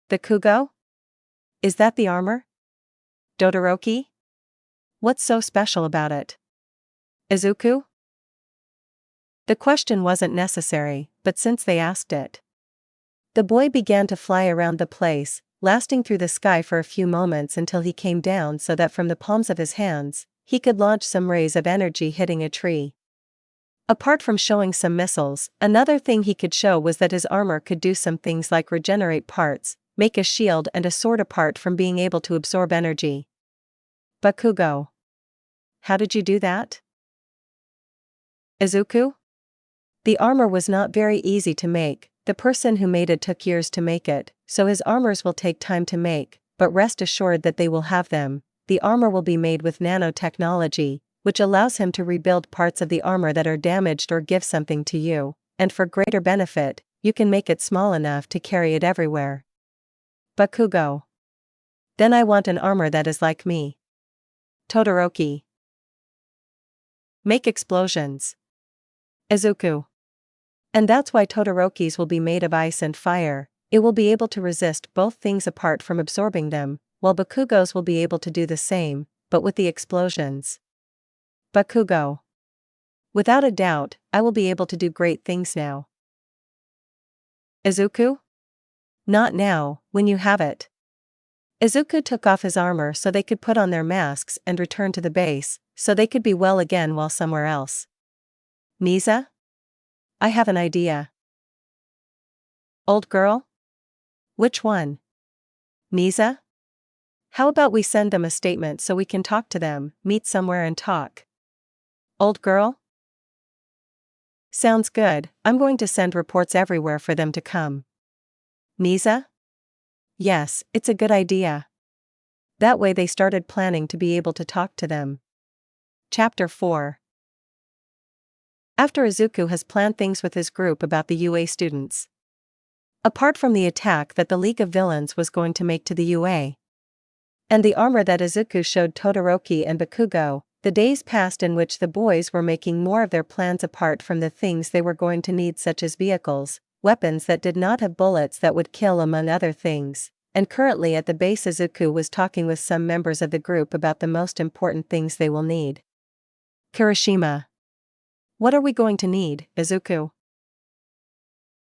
The Kugo? Is that the armor? Todoroki? What's so special about it? Izuku? The question wasn't necessary, but since they asked it. The boy began to fly around the place, lasting through the sky for a few moments until he came down so that from the palms of his hands, he could launch some rays of energy hitting a tree. Apart from showing some missiles, another thing he could show was that his armor could do some things like regenerate parts, make a shield and a sword apart from being able to absorb energy. Bakugo. How did you do that? Izuku? The armor was not very easy to make, the person who made it took years to make it, so his armors will take time to make, but rest assured that they will have them. The armor will be made with nanotechnology, which allows him to rebuild parts of the armor that are damaged or give something to you, and for greater benefit, you can make it small enough to carry it everywhere. Bakugo. Then I want an armor that is like me. Todoroki. Make explosions. Izuku. And that's why Todoroki's will be made of ice and fire. It will be able to resist both things apart from absorbing them, while Bakugo's will be able to do the same, but with the explosions. Bakugo. Without a doubt, I will be able to do great things now. Izuku? Not now, when you have it. Izuku took off his armor so they could put on their masks and return to the base, so they could be well again while somewhere else. Misa? I have an idea. Old girl? Which one? Misa? How about we send them a statement so we can talk to them, meet somewhere and talk? Old girl? Sounds good, I'm going to send reports everywhere for them to come. Misa? Yes, it's a good idea. That way they started planning to be able to talk to them. Chapter 4. After Izuku has planned things with his group about the UA students. Apart from the attack that the League of Villains was going to make to the UA, and the armor that Izuku showed Todoroki and Bakugo, the days passed in which the boys were making more of their plans apart from the things they were going to need, such as vehicles, weapons that did not have bullets that would kill among other things, and currently at the base Izuku was talking with some members of the group about the most important things they will need. Kirishima. What are we going to need, Izuku?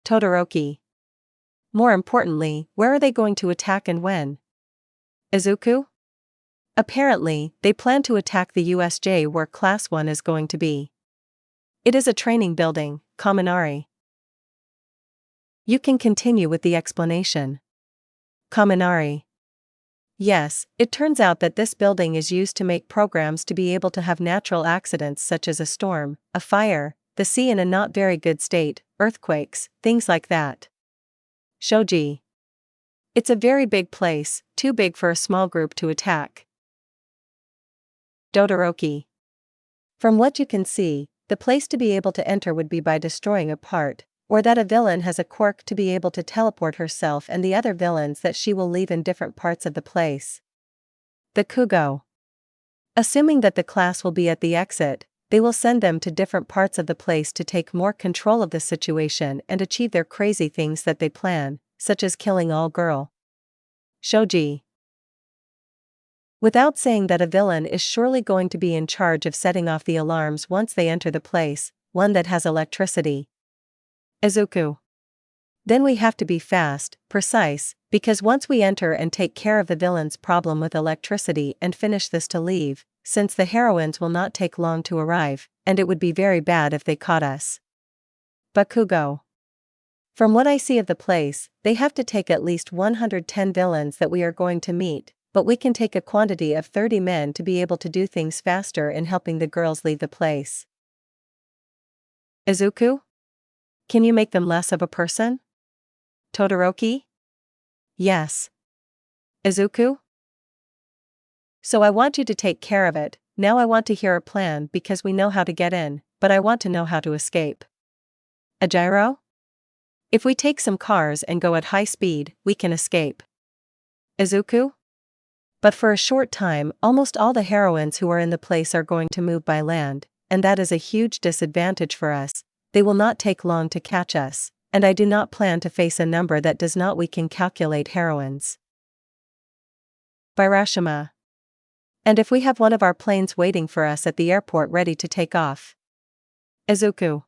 Todoroki. More importantly, where are they going to attack and when? Izuku? Apparently, they plan to attack the USJ where Class 1 is going to be. It is a training building, Kaminari. You can continue with the explanation. Kaminari. Yes, it turns out that this building is used to make programs to be able to have natural accidents such as a storm, a fire, the sea in a not very good state, earthquakes, things like that. Shoji. It's a very big place, too big for a small group to attack. Todoroki. From what you can see, the place to be able to enter would be by destroying a part, or that a villain has a quirk to be able to teleport herself and the other villains that she will leave in different parts of the place. Bakugo. Assuming that the class will be at the exit, they will send them to different parts of the place to take more control of the situation and achieve their crazy things that they plan, such as killing all girl. Shoji. Without saying that a villain is surely going to be in charge of setting off the alarms once they enter the place, one that has electricity. Izuku. Then we have to be fast, precise, because once we enter and take care of the villain's problem with electricity and finish this to leave, since the heroines will not take long to arrive, and it would be very bad if they caught us. Bakugo. From what I see of the place, they have to take at least 110 villains that we are going to meet, but we can take a quantity of 30 men to be able to do things faster in helping the girls leave the place. Izuku? Can you make them less of a person? Todoroki? Yes. Izuku? So I want you to take care of it. Now I want to hear a plan because we know how to get in, but I want to know how to escape. Ajiro? If we take some cars and go at high speed, we can escape. Izuku? But for a short time, almost all the heroines who are in the place are going to move by land, and that is a huge disadvantage for us. They will not take long to catch us, and I do not plan to face a number that does not. We can calculate heroines. Birashima. And if we have one of our planes waiting for us at the airport ready to take off? Izuku.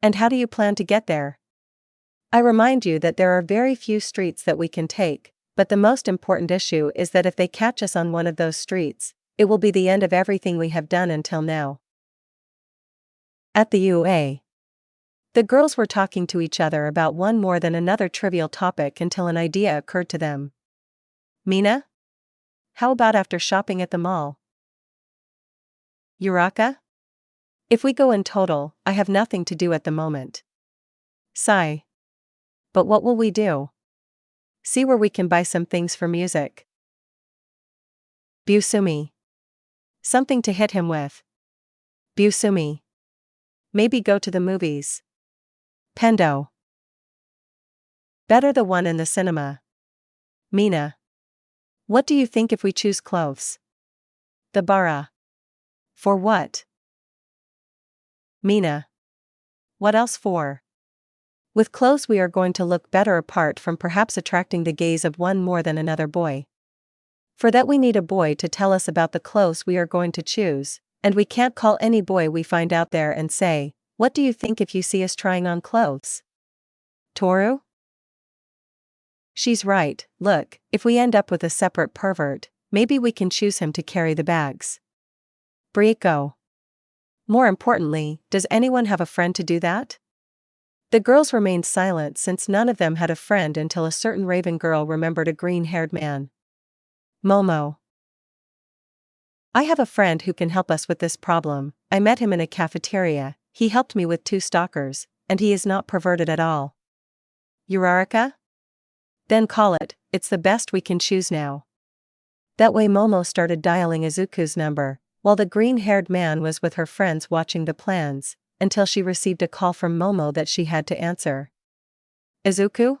And how do you plan to get there? I remind you that there are very few streets that we can take, but the most important issue is that if they catch us on one of those streets, it will be the end of everything we have done until now. At the UA. The girls were talking to each other about one more than another trivial topic until an idea occurred to them. Mina? How about after shopping at the mall? Uraka? If we go in total, I have nothing to do at the moment. Sigh. But what will we do? See where we can buy some things for music. Busumi. Something to hit him with. Busumi. Maybe go to the movies. Pendo. Better the one in the cinema. Mina. What do you think if we choose clothes? The bara. For what? Mina. What else for? With clothes we are going to look better apart from perhaps attracting the gaze of one more than another boy. For that we need a boy to tell us about the clothes we are going to choose, and we can't call any boy we find out there and say, "What do you think if you see us trying on clothes?" Toru? She's right, look, if we end up with a separate pervert, maybe we can choose him to carry the bags. Brieko. More importantly, does anyone have a friend to do that? The girls remained silent since none of them had a friend until a certain raven girl remembered a green-haired man. Momo. I have a friend who can help us with this problem. I met him in a cafeteria, he helped me with 2 stalkers, and he is not perverted at all. Uraraka? Then call it, it's the best we can choose now. That way Momo started dialing Izuku's number, while the green-haired man was with her friends watching the plans, until she received a call from Momo that she had to answer. Izuku?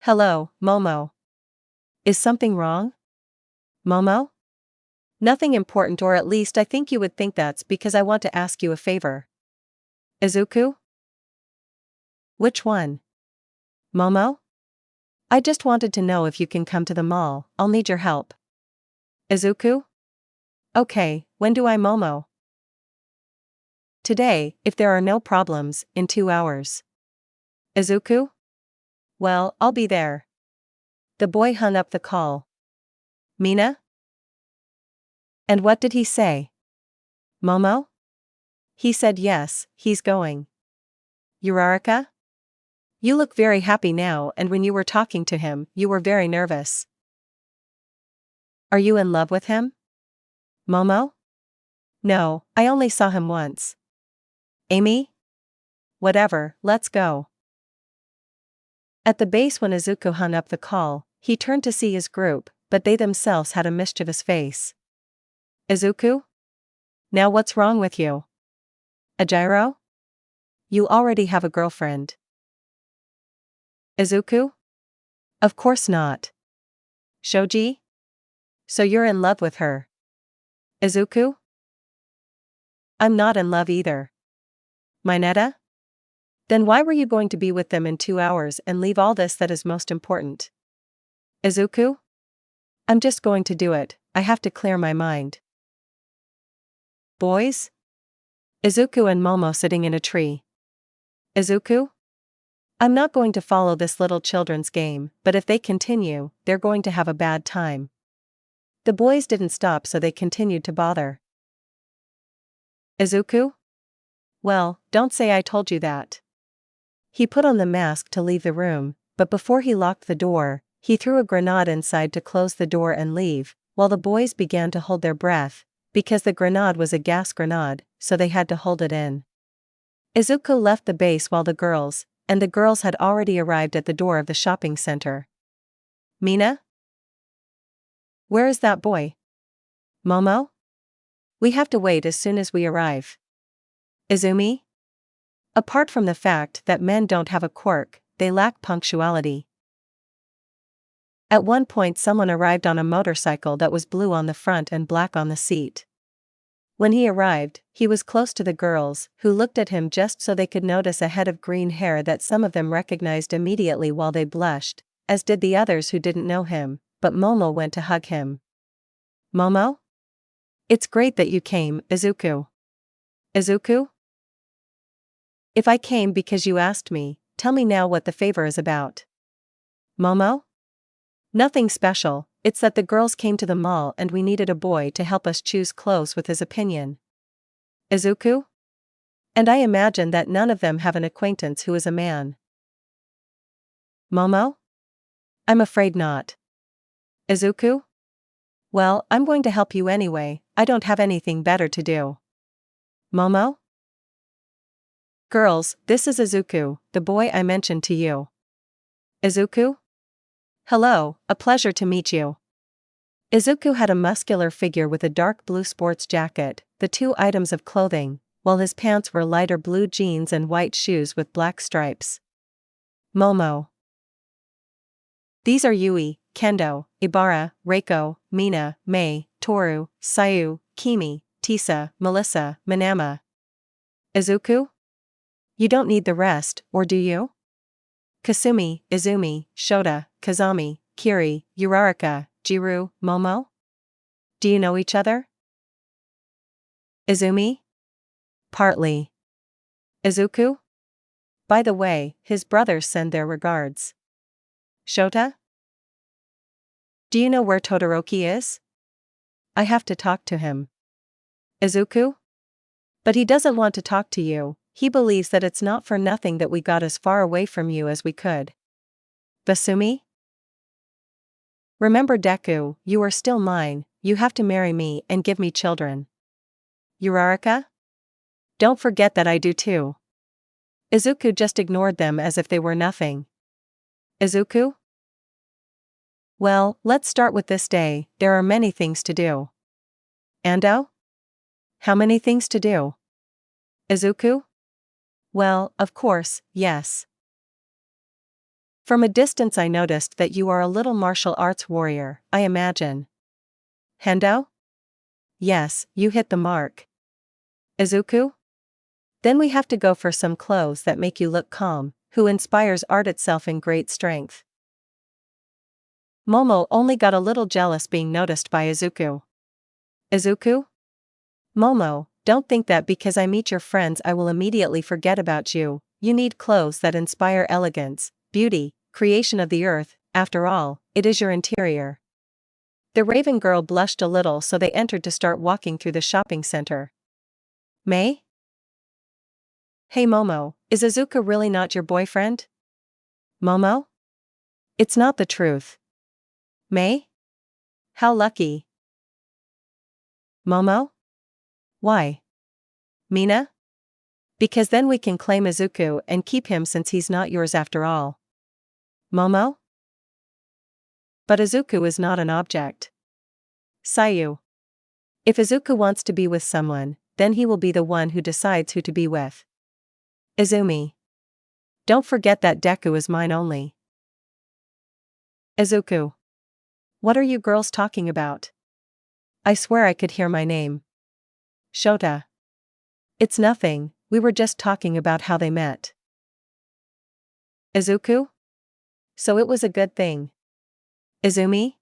Hello, Momo. Is something wrong? Momo? Nothing important, or at least I think you would think that's because I want to ask you a favor. Izuku? Which one? Momo? I just wanted to know if you can come to the mall, I'll need your help. Izuku? Okay, when do I Momo? Today, if there are no problems, in 2 hours. Izuku? Well, I'll be there. The boy hung up the call. Mina? And what did he say? Momo? He said yes, he's going. Uraraka? You look very happy now, and when you were talking to him, you were very nervous. Are you in love with him? Momo? No, I only saw him once. Amy? Whatever, let's go. At the base, when Izuku hung up the call, he turned to see his group, but they themselves had a mischievous face. Izuku? Now what's wrong with you? Ajiro? You already have a girlfriend. Izuku? Of course not. Shoji? So you're in love with her. Izuku? I'm not in love either. Mineta? Then why were you going to be with them in 2 hours and leave all this that is most important? Izuku? I'm just going to do it, I have to clear my mind. Boys? Izuku and Momo sitting in a tree. Izuku? I'm not going to follow this little children's game, but if they continue, they're going to have a bad time. The boys didn't stop, so they continued to bother. Izuku? Well, don't say I told you that. He put on the mask to leave the room, but before he locked the door, he threw a grenade inside to close the door and leave, while the boys began to hold their breath, because the grenade was a gas grenade, so they had to hold it in. Izuku left the base while the girls had already arrived at the door of the shopping center. Mina? Where is that boy? Momo? We have to wait as soon as we arrive. Izumi? Apart from the fact that men don't have a quirk, they lack punctuality. At one point someone arrived on a motorcycle that was blue on the front and black on the seat. When he arrived, he was close to the girls, who looked at him just so they could notice a head of green hair that some of them recognized immediately while they blushed, as did the others who didn't know him, but Momo went to hug him. Momo? It's great that you came, Izuku. Izuku? If I came because you asked me, tell me now what the favor is about. Momo? Nothing special, it's that the girls came to the mall and we needed a boy to help us choose clothes with his opinion. Izuku? And I imagine that none of them have an acquaintance who is a man. Momo? I'm afraid not. Izuku? Well, I'm going to help you anyway, I don't have anything better to do. Momo? Girls, this is Izuku, the boy I mentioned to you. Izuku? Hello, a pleasure to meet you. Izuku had a muscular figure with a dark blue sports jacket, the two items of clothing, while his pants were lighter blue jeans and white shoes with black stripes. Momo. These are Yui, Kendo, Ibara, Reiko, Mina, Mei, Toru, Sayu, Kimi, Tisa, Melissa, Manama. Izuku? You don't need the rest, or do you? Kasumi, Izumi, Shota, Kazami, Kiri, Uraraka, Jiru, Momo? Do you know each other? Izumi? Partly. Izuku? By the way, his brothers send their regards. Shota? Do you know where Todoroki is? I have to talk to him. Izuku? But he doesn't want to talk to you, he believes that it's not for nothing that we got as far away from you as we could. Basumi? Remember Deku, you are still mine, you have to marry me and give me children. Uraraka? Don't forget that I do too. Izuku just ignored them as if they were nothing. Izuku? Well, let's start with this day, there are many things to do. Ando? How many things to do? Izuku? Well, of course, yes. From a distance I noticed that you are a little martial arts warrior, I imagine. Hendo? Yes, you hit the mark. Izuku? Then we have to go for some clothes that make you look calm, who inspires art itself in great strength. Momo only got a little jealous being noticed by Izuku. Izuku? Momo, don't think that because I meet your friends I will immediately forget about you, you need clothes that inspire elegance, beauty, creation of the earth, after all, it is your interior. The Raven girl blushed a little so they entered to start walking through the shopping center. Mei? Hey Momo, is Izuku really not your boyfriend? Momo? It's not the truth. Mei? How lucky. Momo? Why? Mina? Because then we can claim Izuku and keep him since he's not yours after all. Momo? But Izuku is not an object. Sayu. If Izuku wants to be with someone, then he will be the one who decides who to be with. Izumi. Don't forget that Deku is mine only. Izuku. What are you girls talking about? I swear I could hear my name. Shota. It's nothing, we were just talking about how they met. Izuku? So it was a good thing. Izumi?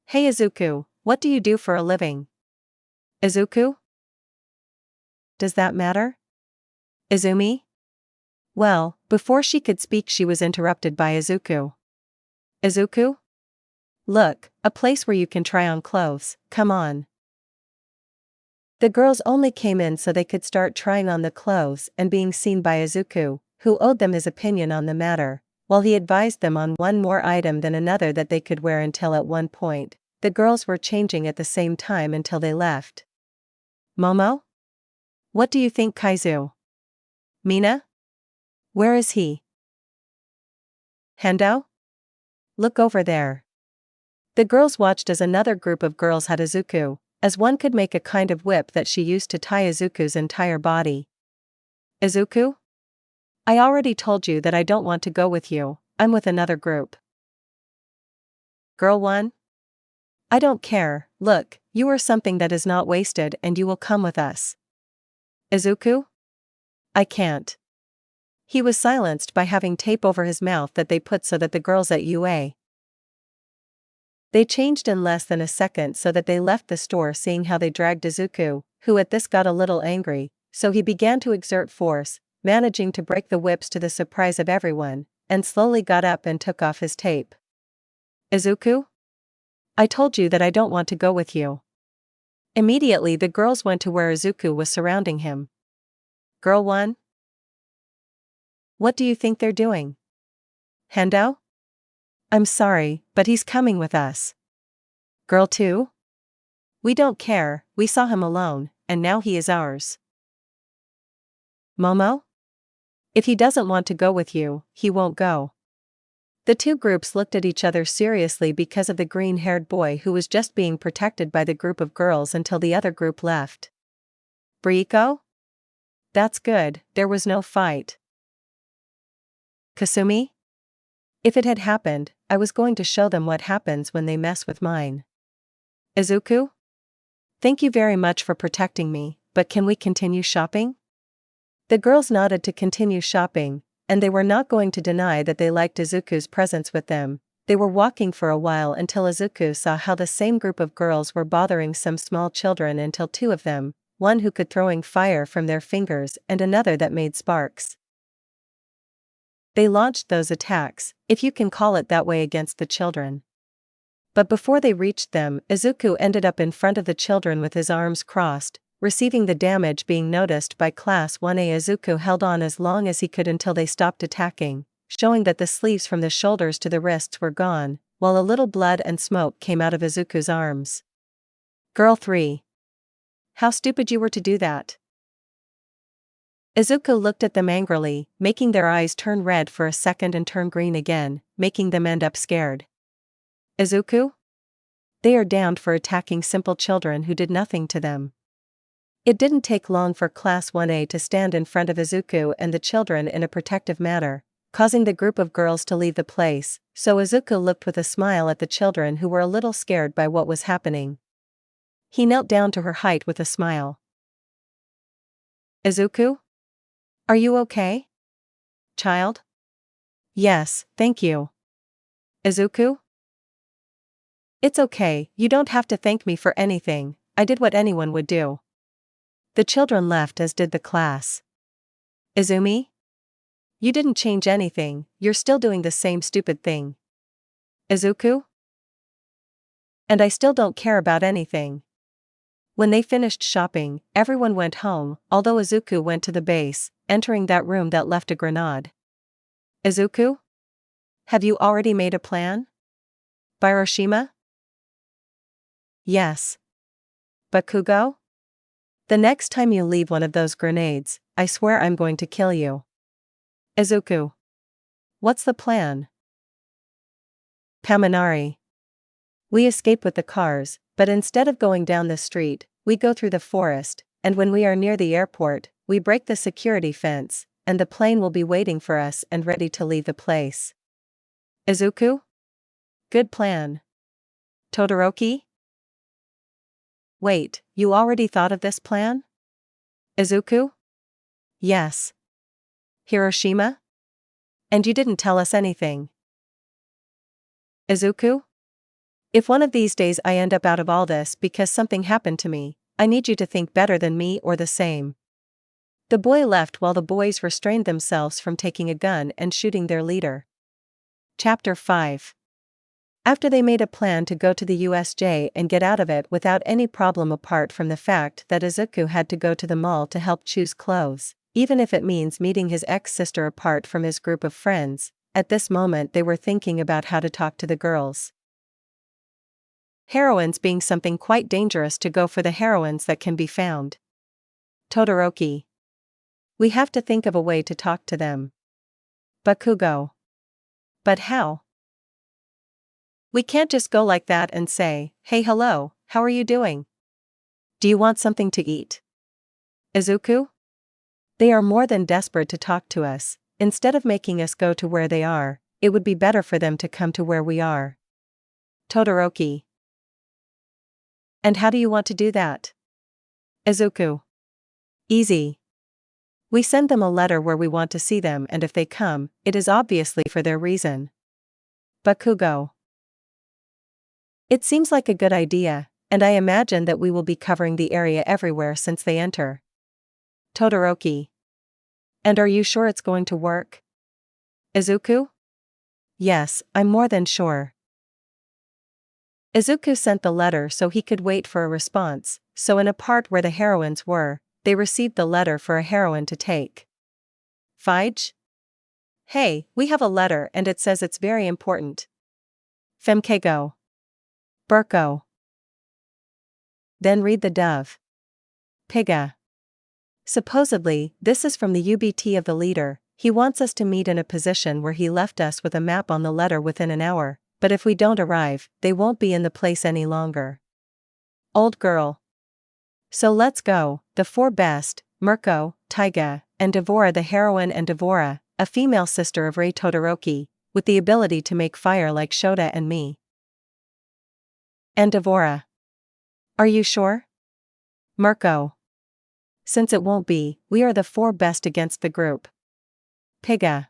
Hey Izuku, what do you do for a living? Izuku? Does that matter? Izumi? Well, before she could speak she was interrupted by Izuku. Izuku? Look, a place where you can try on clothes, come on. The girls only came in so they could start trying on the clothes and being seen by Izuku, who owed them his opinion on the matter, while he advised them on one more item than another that they could wear until at one point, the girls were changing at the same time until they left. Momo? What do you think Kaizu? Mina? Where is he? Hendo? Look over there. The girls watched as another group of girls had Izuku, as one could make a kind of whip that she used to tie Izuku's entire body. Izuku? I already told you that I don't want to go with you, I'm with another group. Girl 1? I don't care, look, you are something that is not wasted and you will come with us. Izuku? I can't. He was silenced by having tape over his mouth that they put so that the girls at UA. They changed in less than a second so that they left the store seeing how they dragged Izuku, who at this got a little angry, so he began to exert force, managing to break the whips to the surprise of everyone, and slowly got up and took off his tape. Izuku? I told you that I don't want to go with you. Immediately the girls went to where Izuku was surrounding him. Girl 1? What do you think they're doing? Hendo? I'm sorry, but he's coming with us. Girl 2? We don't care, we saw him alone, and now he is ours. Momo? If he doesn't want to go with you, he won't go. The two groups looked at each other seriously because of the green-haired boy who was just being protected by the group of girls until the other group left. Briiko? That's good, there was no fight. Kasumi? If it had happened, I was going to show them what happens when they mess with mine. Izuku? Thank you very much for protecting me, but can we continue shopping? The girls nodded to continue shopping, and they were not going to deny that they liked Izuku's presence with them. They were walking for a while until Izuku saw how the same group of girls were bothering some small children until two of them, one who could throwing fire from their fingers and another that made sparks. They launched those attacks, if you can call it that way, against the children. But before they reached them, Izuku ended up in front of the children with his arms crossed, receiving the damage being noticed by Class 1A. Izuku held on as long as he could until they stopped attacking, showing that the sleeves from the shoulders to the wrists were gone, while a little blood and smoke came out of Izuku's arms. Girl 3. How stupid you were to do that. Izuku looked at them angrily, making their eyes turn red for a second and turn green again, making them end up scared. Izuku? They are damned for attacking simple children who did nothing to them. It didn't take long for Class 1A to stand in front of Izuku and the children in a protective manner, causing the group of girls to leave the place, so Izuku looked with a smile at the children who were a little scared by what was happening. He knelt down to her height with a smile. Izuku? Are you okay? Child? Yes, thank you. Izuku? It's okay, you don't have to thank me for anything, I did what anyone would do. The children left, as did the class. Izumi? You didn't change anything, you're still doing the same stupid thing. Izuku? And I still don't care about anything. When they finished shopping, everyone went home, although Izuku went to the base, entering that room that left a grenade. Izuku? Have you already made a plan? Hiroshima? Yes. Bakugo? The next time you leave one of those grenades, I swear I'm going to kill you. Izuku. What's the plan? Kaminari. We escape with the cars, but instead of going down the street, we go through the forest, and when we are near the airport, we break the security fence, and the plane will be waiting for us and ready to leave the place. Izuku? Good plan. Todoroki? Wait, you already thought of this plan? Izuku? Yes. Hiroshima? And you didn't tell us anything. Izuku? If one of these days I end up out of all this because something happened to me, I need you to think better than me or the same. The boy left while the boys restrained themselves from taking a gun and shooting their leader. Chapter 5. After they made a plan to go to the USJ and get out of it without any problem apart from the fact that Izuku had to go to the mall to help choose clothes, even if it means meeting his ex-sister apart from his group of friends, at this moment they were thinking about how to talk to the girls. Heroines being something quite dangerous to go for the heroines that can be found. Todoroki. We have to think of a way to talk to them. Bakugo. But how? We can't just go like that and say, hey hello, how are you doing? Do you want something to eat? Izuku? They are more than desperate to talk to us, instead of making us go to where they are, it would be better for them to come to where we are. Todoroki. And how do you want to do that? Izuku. Easy. We send them a letter where we want to see them, and if they come, it is obviously for their reason. Bakugo. It seems like a good idea, and I imagine that we will be covering the area everywhere since they enter. Todoroki. And are you sure it's going to work? Izuku? Yes, I'm more than sure. Izuku sent the letter so he could wait for a response, so in a part where the heroines were, they received the letter for a heroine to take. Fige? Hey, we have a letter and it says it's very important. Femkego. Burko. Then read the dove. Piga. Supposedly, this is from the UBT of the leader. He wants us to meet in a position where he left us with a map on the letter within an hour, but if we don't arrive, they won't be in the place any longer. Old girl. So let's go, the four best, Mirko, Taiga, and Devora the heroine and Devora, a female sister of Rei Todoroki, with the ability to make fire like Shota and me. And Devora. Are you sure? Mirko. Since it won't be, we are the four best against the group. Piga.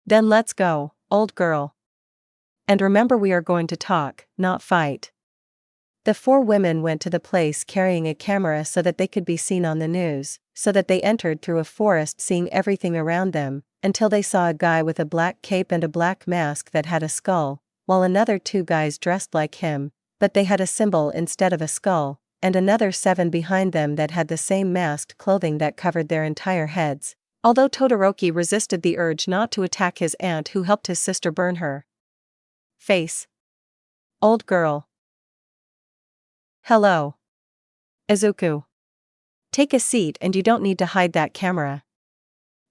Then let's go, old girl. And remember we are going to talk, not fight. The four women went to the place carrying a camera so that they could be seen on the news, so that they entered through a forest seeing everything around them, until they saw a guy with a black cape and a black mask that had a skull, while another two guys dressed like him, but they had a symbol instead of a skull, and another 7 behind them that had the same masked clothing that covered their entire heads. Although Todoroki resisted the urge not to attack his aunt who helped his sister burn her face. Old girl. Hello. Izuku. Take a seat and you don't need to hide that camera.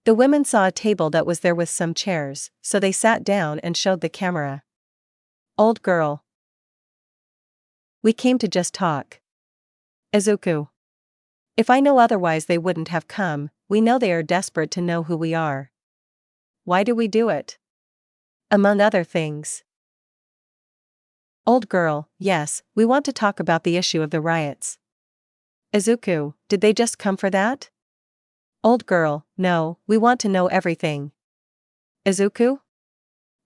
The women saw a table that was there with some chairs, so they sat down and showed the camera. Old girl. We came to just talk. Izuku. If I know otherwise they wouldn't have come, we know they are desperate to know who we are. Why do we do it? Among other things. Old girl, yes, we want to talk about the issue of the riots. Izuku, did they just come for that? Old girl, no, we want to know everything. Izuku?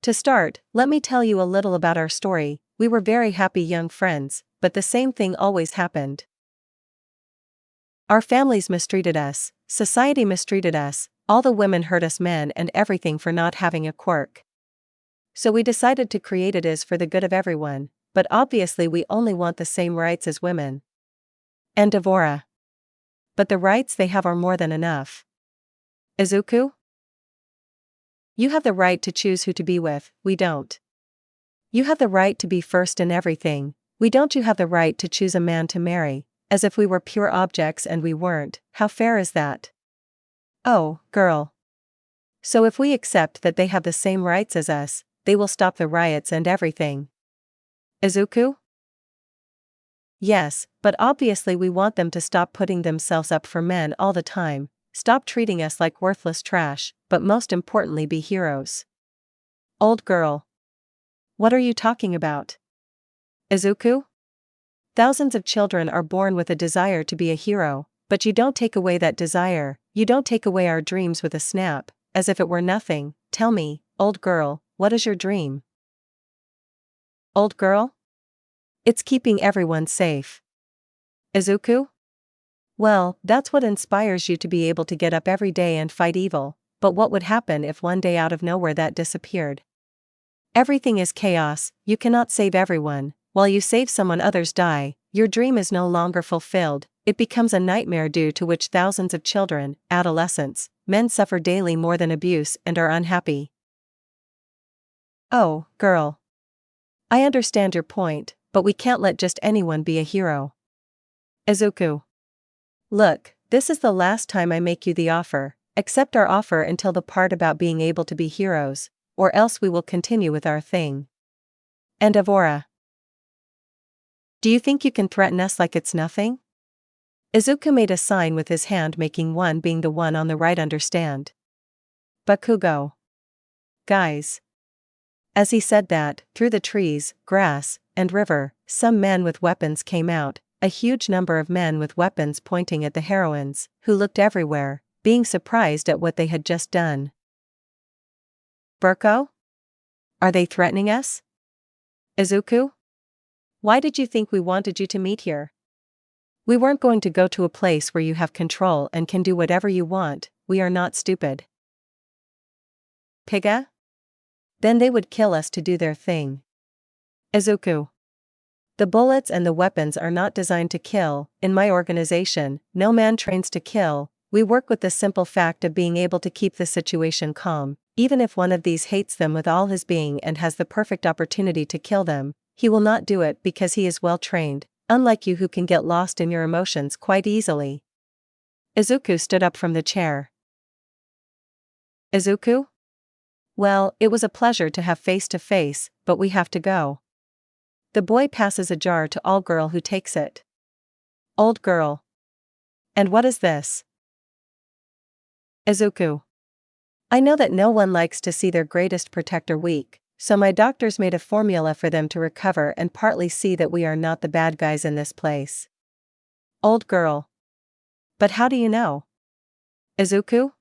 To start, let me tell you a little about our story. We were very happy young friends, but the same thing always happened. Our families mistreated us, society mistreated us, all the women hurt us men and everything for not having a quirk. So we decided to create it as for the good of everyone, but obviously we only want the same rights as women. And Devora. But the rights they have are more than enough. Izuku? You have the right to choose who to be with, we don't. You have the right to be first in everything, we don't. You have the right to choose a man to marry, as if we were pure objects and we weren't. How fair is that? Oh, girl. So if we accept that they have the same rights as us, they will stop the riots and everything. Izuku? Yes, but obviously we want them to stop putting themselves up for men all the time, stop treating us like worthless trash, but most importantly be heroes. Old girl. What are you talking about? Izuku? Thousands of children are born with a desire to be a hero, but you don't take away that desire, you don't take away our dreams with a snap, as if it were nothing. Tell me, old girl, what is your dream? Old girl? It's keeping everyone safe. Izuku? Well, that's what inspires you to be able to get up every day and fight evil, but what would happen if one day out of nowhere that disappeared? Everything is chaos, you cannot save everyone, while you save someone others die, your dream is no longer fulfilled, it becomes a nightmare due to which thousands of children, adolescents, men suffer daily more than abuse and are unhappy. Oh, girl. I understand your point, but we can't let just anyone be a hero. Izuku. Look, this is the last time I make you the offer, accept our offer until the part about being able to be heroes, or else we will continue with our thing. And Devora. Do you think you can threaten us like it's nothing? Izuku made a sign with his hand, making one being the one on the right understand. Bakugo. Guys. As he said that, through the trees, grass, and river, some men with weapons came out, a huge number of men with weapons pointing at the heroines, who looked everywhere, being surprised at what they had just done. Burko? Are they threatening us? Izuku? Why did you think we wanted you to meet here? We weren't going to go to a place where you have control and can do whatever you want, we are not stupid. Piga? Then they would kill us to do their thing. Izuku. The bullets and the weapons are not designed to kill. In my organization, no man trains to kill. We work with the simple fact of being able to keep the situation calm. Even if one of these hates them with all his being and has the perfect opportunity to kill them, he will not do it because he is well trained, unlike you who can get lost in your emotions quite easily. Izuku stood up from the chair. Izuku? Well, it was a pleasure to have face to face, but we have to go. The boy passes a jar to all girl who takes it. Old girl. And what is this? Izuku. I know that no one likes to see their greatest protector weak, so my doctors made a formula for them to recover and partly see that we are not the bad guys in this place. Old girl. But how do you know? Izuku?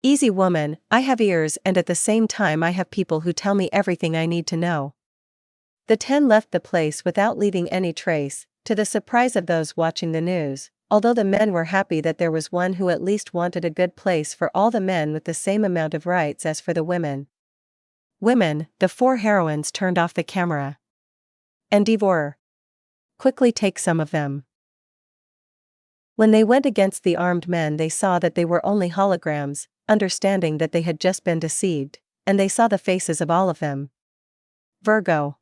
Easy woman, I have ears and at the same time I have people who tell me everything I need to know. The 10 left the place without leaving any trace, to the surprise of those watching the news, although the men were happy that there was one who at least wanted a good place for all the men with the same amount of rights as for the women. Women, the 4 heroines turned off the camera. Endeavor. Quickly take some of them. When they went against the armed men they saw that they were only holograms, understanding that they had just been deceived, and they saw the faces of all of them. Virgo.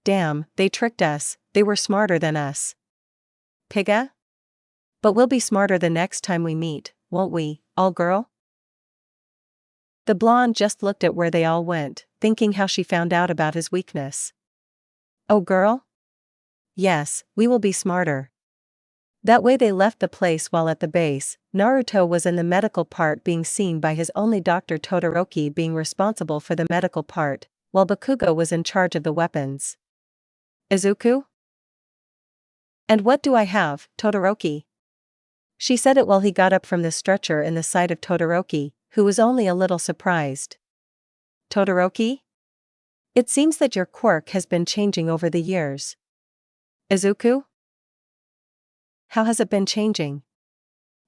Damn, they tricked us, they were smarter than us. Piga? But we'll be smarter the next time we meet, won't we, all girl? The blonde just looked at where they all went, thinking how she found out about his weakness. Oh girl? Yes, we will be smarter. That way they left the place while at the base. Naruto was in the medical part being seen by his only doctor Todoroki being responsible for the medical part, while Bakugo was in charge of the weapons. Izuku? And what do I have, Todoroki? She said it while he got up from the stretcher in the sight of Todoroki, who was only a little surprised. Todoroki? It seems that your quirk has been changing over the years. Izuku? How has it been changing?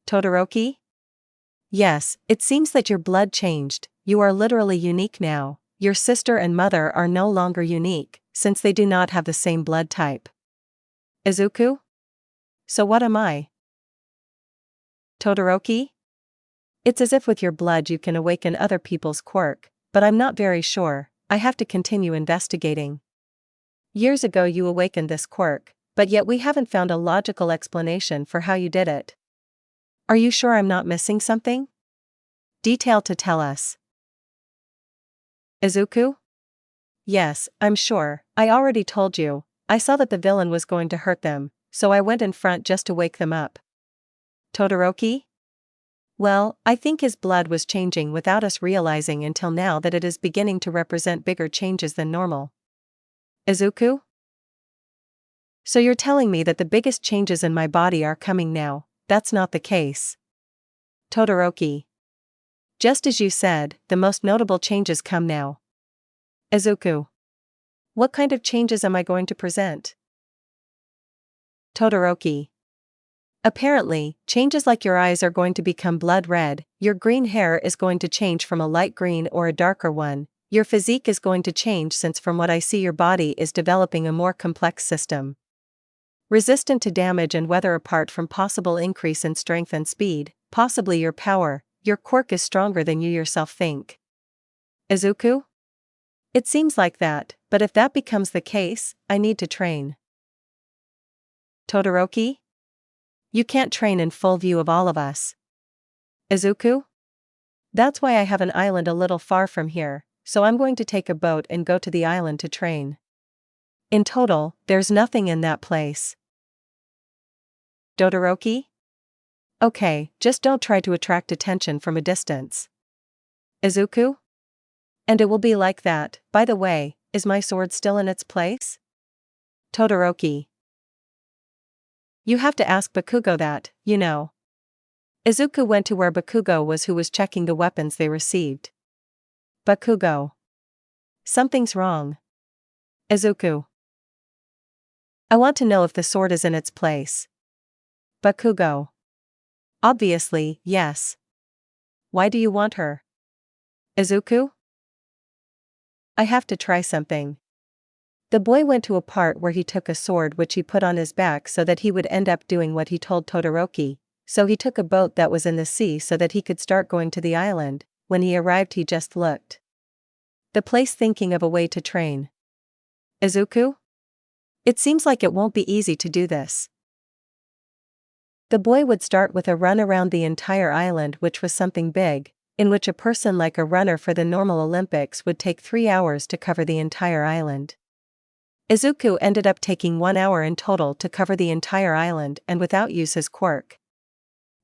Todoroki? Yes, it seems that your blood changed, you are literally unique now, your sister and mother are no longer unique, since they do not have the same blood type. Izuku? So what am I? Todoroki? It's as if with your blood you can awaken other people's quirk, but I'm not very sure, I have to continue investigating. Years ago you awakened this quirk, but yet we haven't found a logical explanation for how you did it. Are you sure I'm not missing something? Detail to tell us. Izuku? Yes, I'm sure, I already told you, I saw that the villain was going to hurt them, so I went in front just to wake them up. Todoroki? Well, I think his blood was changing without us realizing until now that it is beginning to represent bigger changes than normal. Izuku? So you're telling me that the biggest changes in my body are coming now? That's not the case. Todoroki. Just as you said, the most notable changes come now. Izuku. What kind of changes am I going to present? Todoroki. Apparently, changes like your eyes are going to become blood red, your green hair is going to change from a light green or a darker one, your physique is going to change since from what I see your body is developing a more complex system. Resistant to damage and weather apart from possible increase in strength and speed, possibly your power, your quirk is stronger than you yourself think. Izuku? It seems like that, but if that becomes the case, I need to train. Todoroki? You can't train in full view of all of us. Izuku? That's why I have an island a little far from here, so I'm going to take a boat and go to the island to train. In total, there's nothing in that place. Todoroki? Okay, just don't try to attract attention from a distance. Izuku? And it will be like that. By the way, is my sword still in its place? Todoroki. You have to ask Bakugo that, you know. Izuku went to where Bakugo was, who was checking the weapons they received. Bakugo. Something's wrong. Izuku. I want to know if the sword is in its place. Bakugo. Obviously, yes. Why do you want her? Izuku? I have to try something. The boy went to a part where he took a sword which he put on his back so that he would end up doing what he told Todoroki, so he took a boat that was in the sea so that he could start going to the island. When he arrived he just looked the place thinking of a way to train. Izuku? It seems like it won't be easy to do this. The boy would start with a run around the entire island, which was something big, in which a person like a runner for the normal Olympics would take 3 hours to cover the entire island. Izuku ended up taking 1 hour in total to cover the entire island and without use his quirk.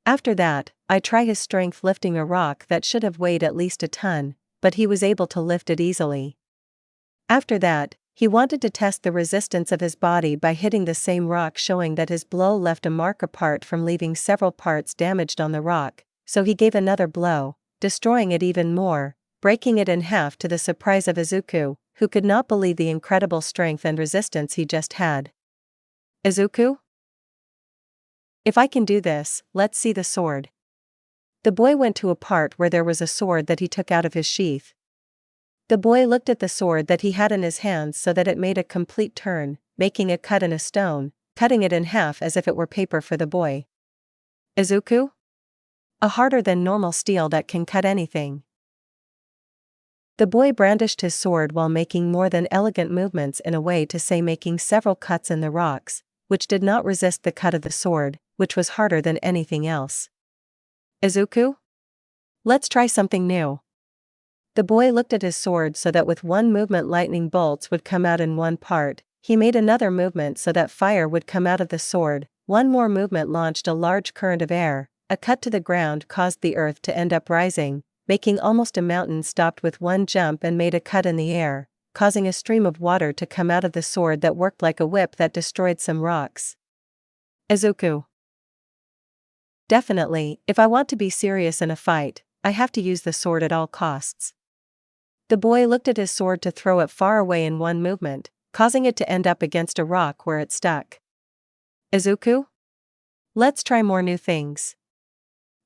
After that, I try his strength lifting a rock that should have weighed at least a ton, but he was able to lift it easily. After that, he wanted to test the resistance of his body by hitting the same rock, showing that his blow left a mark apart from leaving several parts damaged on the rock, so he gave another blow, destroying it even more, breaking it in half to the surprise of Izuku, who could not believe the incredible strength and resistance he just had. Izuku? If I can do this, let's see the sword. The boy went to a part where there was a sword that he took out of his sheath. The boy looked at the sword that he had in his hands so that it made a complete turn, making a cut in a stone, cutting it in half as if it were paper for the boy. Izuku? A harder than normal steel that can cut anything. The boy brandished his sword while making more than elegant movements in a way to say making several cuts in the rocks, which did not resist the cut of the sword, which was harder than anything else. Izuku? Let's try something new. The boy looked at his sword so that with one movement lightning bolts would come out in one part, he made another movement so that fire would come out of the sword, one more movement launched a large current of air, a cut to the ground caused the earth to end up rising, making almost a mountain, stopped with one jump and made a cut in the air, causing a stream of water to come out of the sword that worked like a whip that destroyed some rocks. Izuku. Definitely, if I want to be serious in a fight, I have to use the sword at all costs. The boy looked at his sword to throw it far away in one movement, causing it to end up against a rock where it stuck. Izuku? Let's try more new things.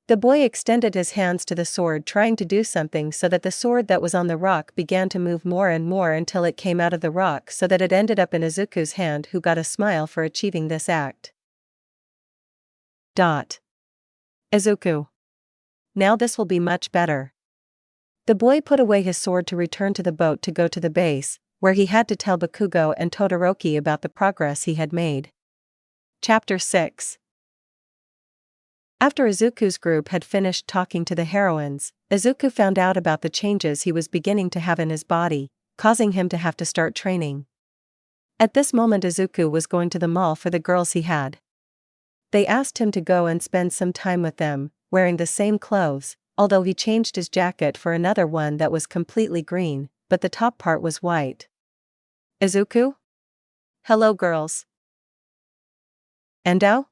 The boy extended his hands to the sword, trying to do something so that the sword that was on the rock began to move more and more until it came out of the rock so that it ended up in Izuku's hand, who got a smile for achieving this act. Izuku. Now this will be much better. The boy put away his sword to return to the boat to go to the base, where he had to tell Bakugo and Todoroki about the progress he had made. Chapter 6. After Izuku's group had finished talking to the heroines, Izuku found out about the changes he was beginning to have in his body, causing him to have to start training. At this moment Izuku was going to the mall for the girls he had. They asked him to go and spend some time with them, wearing the same clothes, although he changed his jacket for another one that was completely green, but the top part was white. Izuku? Hello girls. Endo?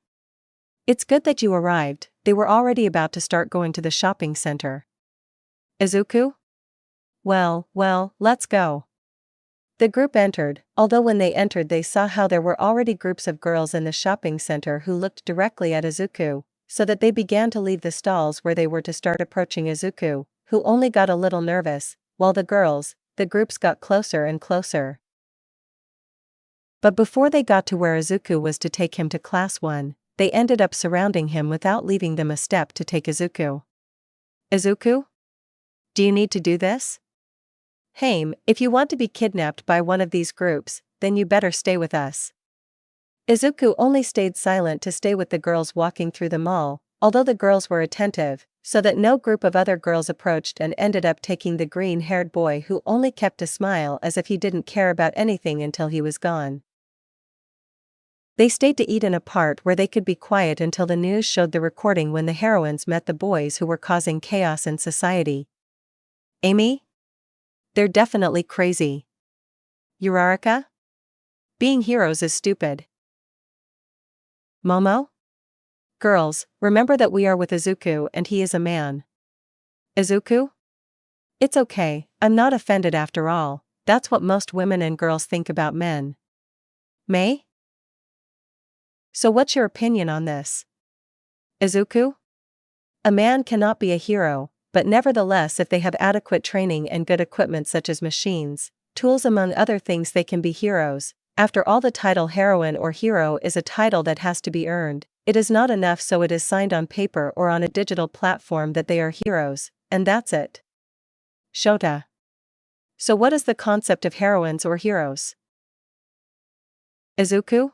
It's good that you arrived. They were already about to start going to the shopping center. Izuku? Well, let's go. The group entered, although when they entered they saw how there were already groups of girls in the shopping center who looked directly at Izuku, so that they began to leave the stalls where they were to start approaching Izuku, who only got a little nervous, while the groups got closer and closer. But before they got to where Izuku was to take him to class 1, they ended up surrounding him without leaving them a step to take Izuku. Izuku? Do you need to do this? Harem, if you want to be kidnapped by one of these groups, then you better stay with us. Izuku only stayed silent to stay with the girls walking through the mall, although the girls were attentive, so that no group of other girls approached and ended up taking the green-haired boy, who only kept a smile as if he didn't care about anything until he was gone. They stayed to eat in a part where they could be quiet until the news showed the recording when the heroines met the boys who were causing chaos in society. Amy? They're definitely crazy. Uraraka? Being heroes is stupid. Momo? Girls, remember that we are with Izuku and he is a man. Izuku? It's okay, I'm not offended after all, that's what most women and girls think about men. May? So what's your opinion on this? Izuku? A man cannot be a hero, but nevertheless if they have adequate training and good equipment such as machines, tools among other things, they can be heroes. After all, the title heroine or hero is a title that has to be earned. It is not enough so it is signed on paper or on a digital platform that they are heroes, and that's it. Shota. So what is the concept of heroines or heroes? Izuku?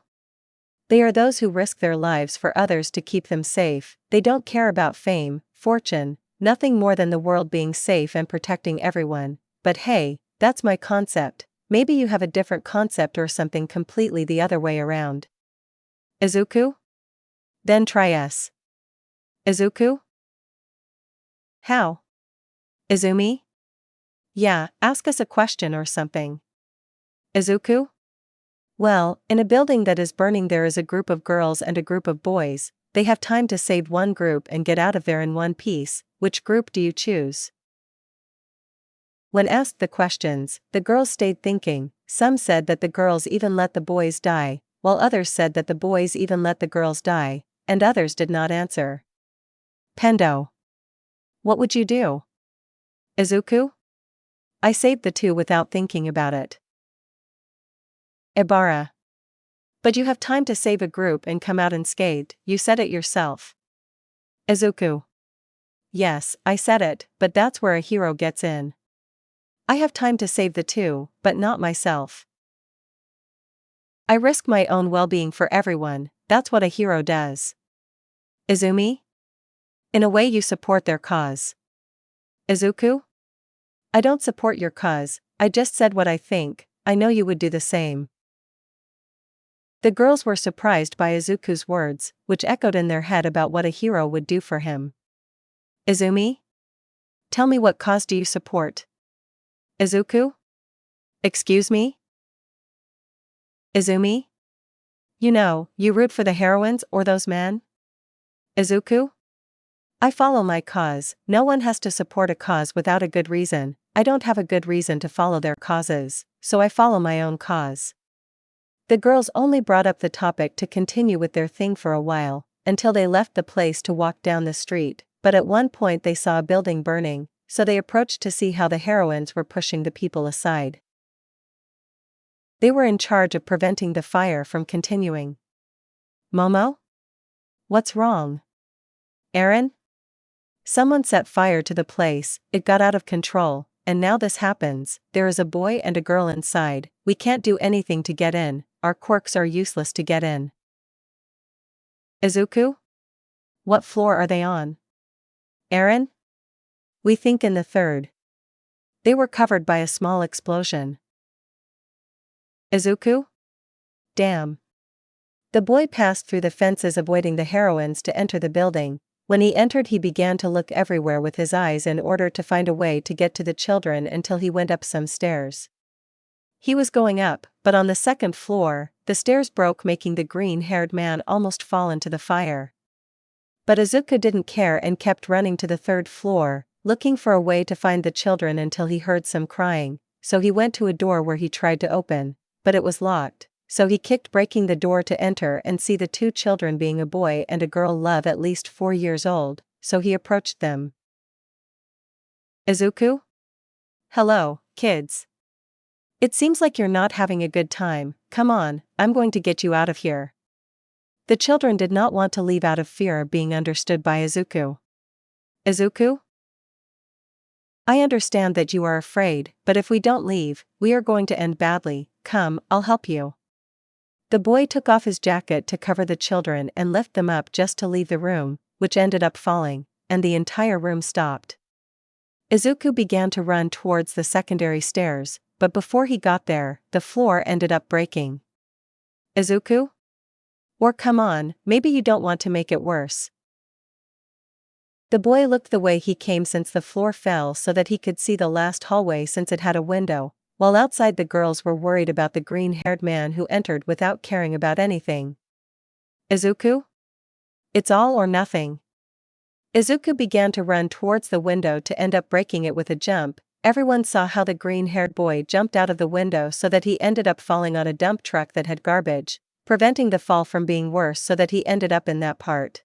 They are those who risk their lives for others to keep them safe. They don't care about fame, fortune, nothing more than the world being safe and protecting everyone. But hey, that's my concept. Maybe you have a different concept or something completely the other way around. Izuku? Then try S. Izuku? How? Izumi? Yeah, ask us a question or something. Izuku? Well, in a building that is burning there is a group of girls and a group of boys. They have time to save one group and get out of there in one piece. Which group do you choose? When asked the questions, the girls stayed thinking. Some said that the girls even let the boys die, while others said that the boys even let the girls die, and others did not answer. Pendo. What would you do? Izuku? I saved the two without thinking about it. Ibara. But you have time to save a group and come out unscathed, you said it yourself. Izuku. Yes, I said it, but that's where a hero gets in. I have time to save the two, but not myself. I risk my own well-being for everyone, that's what a hero does. Izumi? In a way you support their cause. Izuku? I don't support your cause, I just said what I think, I know you would do the same. The girls were surprised by Izuku's words, which echoed in their head about what a hero would do for him. Izumi? Tell me, what cause do you support? Izuku? Excuse me? Izumi? You know, you root for the heroines or those men? Izuku? I follow my cause. No one has to support a cause without a good reason. I don't have a good reason to follow their causes, so I follow my own cause. The girls only brought up the topic to continue with their thing for a while, until they left the place to walk down the street, but at one point they saw a building burning, so they approached to see how the heroines were pushing the people aside. They were in charge of preventing the fire from continuing. Momo? What's wrong? Eren? Someone set fire to the place, it got out of control, and now this happens. There is a boy and a girl inside, we can't do anything to get in, our quirks are useless to get in. Izuku? What floor are they on? Eren? We think in the third. They were covered by a small explosion. Izuku? Damn. The boy passed through the fences avoiding the heroines to enter the building. When he entered he began to look everywhere with his eyes in order to find a way to get to the children until he went up some stairs. He was going up, but on the second floor, the stairs broke, making the green-haired man almost fall into the fire. But Izuku didn't care and kept running to the third floor, looking for a way to find the children until he heard some crying, so he went to a door where he tried to open, but it was locked. So he kicked, breaking the door to enter and see the two children, being a boy and a girl, love at least 4 years old, so he approached them. Izuku? Hello, kids. It seems like you're not having a good time, come on, I'm going to get you out of here. The children did not want to leave out of fear of being understood by Izuku. Izuku? I understand that you are afraid, but if we don't leave, we are going to end badly. Come, I'll help you. The boy took off his jacket to cover the children and lift them up just to leave the room, which ended up falling, and the entire room stopped. Izuku began to run towards the secondary stairs, but before he got there, the floor ended up breaking. Izuku? Or come on, maybe you don't want to make it worse. The boy looked the way he came since the floor fell so that he could see the last hallway since it had a window, while outside the girls were worried about the green-haired man who entered without caring about anything. Izuku? It's all or nothing. Izuku began to run towards the window to end up breaking it with a jump. Everyone saw how the green-haired boy jumped out of the window so that he ended up falling on a dump truck that had garbage, preventing the fall from being worse so that he ended up in that part.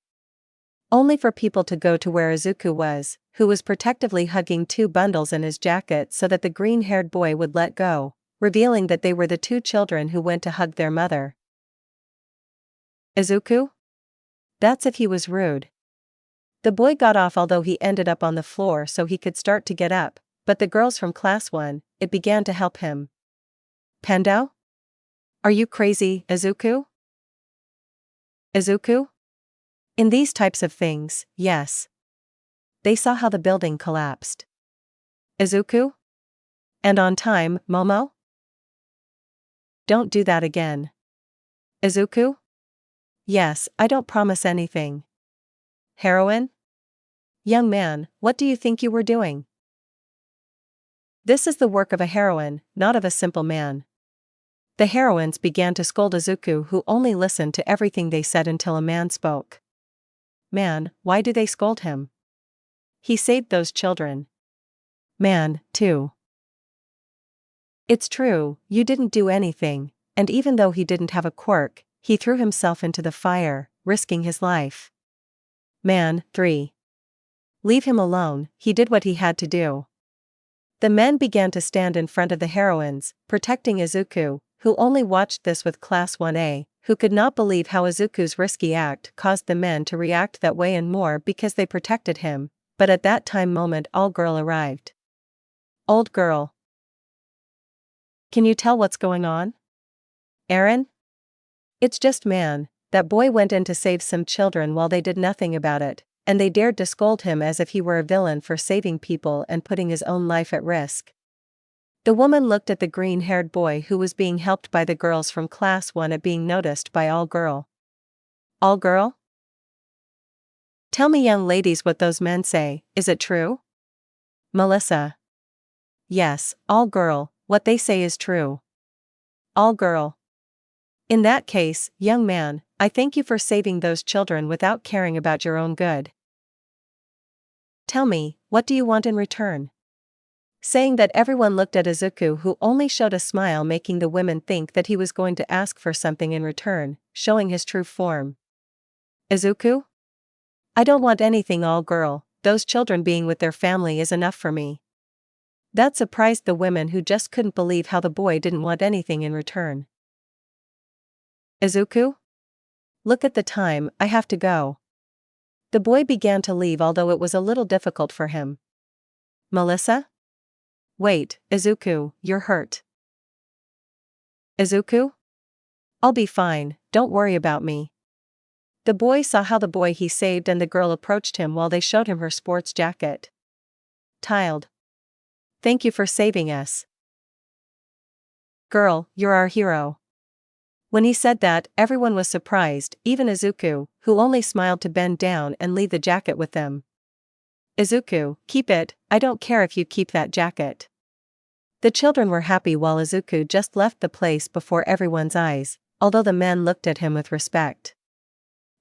Only for people to go to where Izuku was, who was protectively hugging 2 bundles in his jacket so that the green-haired boy would let go, revealing that they were the 2 children who went to hug their mother. Izuku? That's if he was rude. The boy got off, although he ended up on the floor so he could start to get up, but the girls from class 1, it began to help him. Pendo? Are you crazy, Izuku? Izuku? In these types of things, yes. They saw how the building collapsed. Izuku? And on time, Momo? Don't do that again. Izuku? Yes, I don't promise anything. Heroine? Young man, what do you think you were doing? This is the work of a heroine, not of a simple man. The heroines began to scold Izuku, who only listened to everything they said until a man spoke. Man, why do they scold him? He saved those children. Man, too. It's true, you didn't do anything, and even though he didn't have a quirk, he threw himself into the fire, risking his life. Man, 3. Leave him alone, he did what he had to do. The men began to stand in front of the heroines, protecting Izuku, who only watched this with Class 1A, who could not believe how Izuku's risky act caused the men to react that way, and more because they protected him. But at that time moment, All Girl arrived. Old girl. Can you tell what's going on? Eren? It's just man, that boy went in to save some children while they did nothing about it, and they dared to scold him as if he were a villain for saving people and putting his own life at risk. The woman looked at the green-haired boy who was being helped by the girls from Class 1 at being noticed by All Girl. All Girl? Tell me young ladies what those men say, is it true? Melissa. Yes, All Girl, what they say is true. All Girl. In that case, young man, I thank you for saving those children without caring about your own good. Tell me, what do you want in return? Saying that, everyone looked at Izuku, who only showed a smile, making the women think that he was going to ask for something in return, showing his true form. Izuku? I don't want anything, All Girl, those children being with their family is enough for me. That surprised the women, who just couldn't believe how the boy didn't want anything in return. Izuku? Look at the time, I have to go. The boy began to leave, although it was a little difficult for him. Melissa? Wait, Izuku, you're hurt. Izuku? I'll be fine, don't worry about me. The boy saw how the boy he saved and the girl approached him while they showed him her sports jacket. Tiled. Thank you for saving us. Girl, you're our hero. When he said that, everyone was surprised, even Izuku, who only smiled to bend down and leave the jacket with them. Izuku, keep it, I don't care if you keep that jacket. The children were happy while Izuku just left the place before everyone's eyes, although the men looked at him with respect.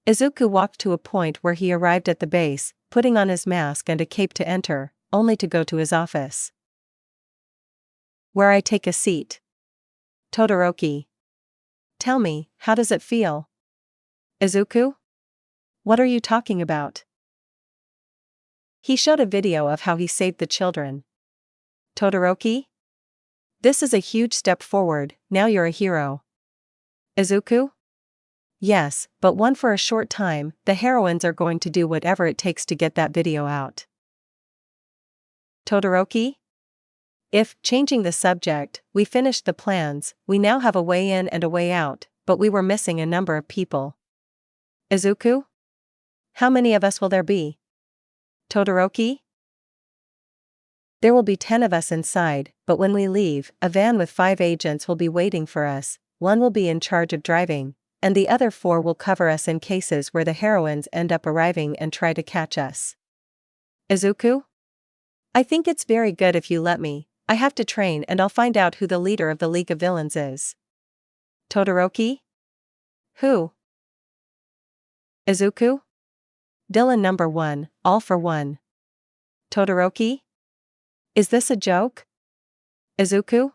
Izuku walked to a point where he arrived at the base, putting on his mask and a cape to enter, only to go to his office. Where I take a seat. Todoroki. Tell me, how does it feel? Izuku? What are you talking about? He showed a video of how he saved the children. Todoroki? This is a huge step forward, now you're a hero. Izuku? Yes, but one for a short time, the heroines are going to do whatever it takes to get that video out. Todoroki? If, changing the subject, we finished the plans, we now have a way in and a way out, but we were missing a number of people. Izuku? How many of us will there be? Todoroki? There will be 10 of us inside, but when we leave, a van with 5 agents will be waiting for us, one will be in charge of driving, and the other 4 will cover us in cases where the heroines end up arriving and try to catch us. Izuku? I think it's very good if you let me. I have to train and I'll find out who the leader of the League of Villains is. Todoroki? Who? Izuku? Villain number 1, all for one. Todoroki? Is this a joke? Izuku?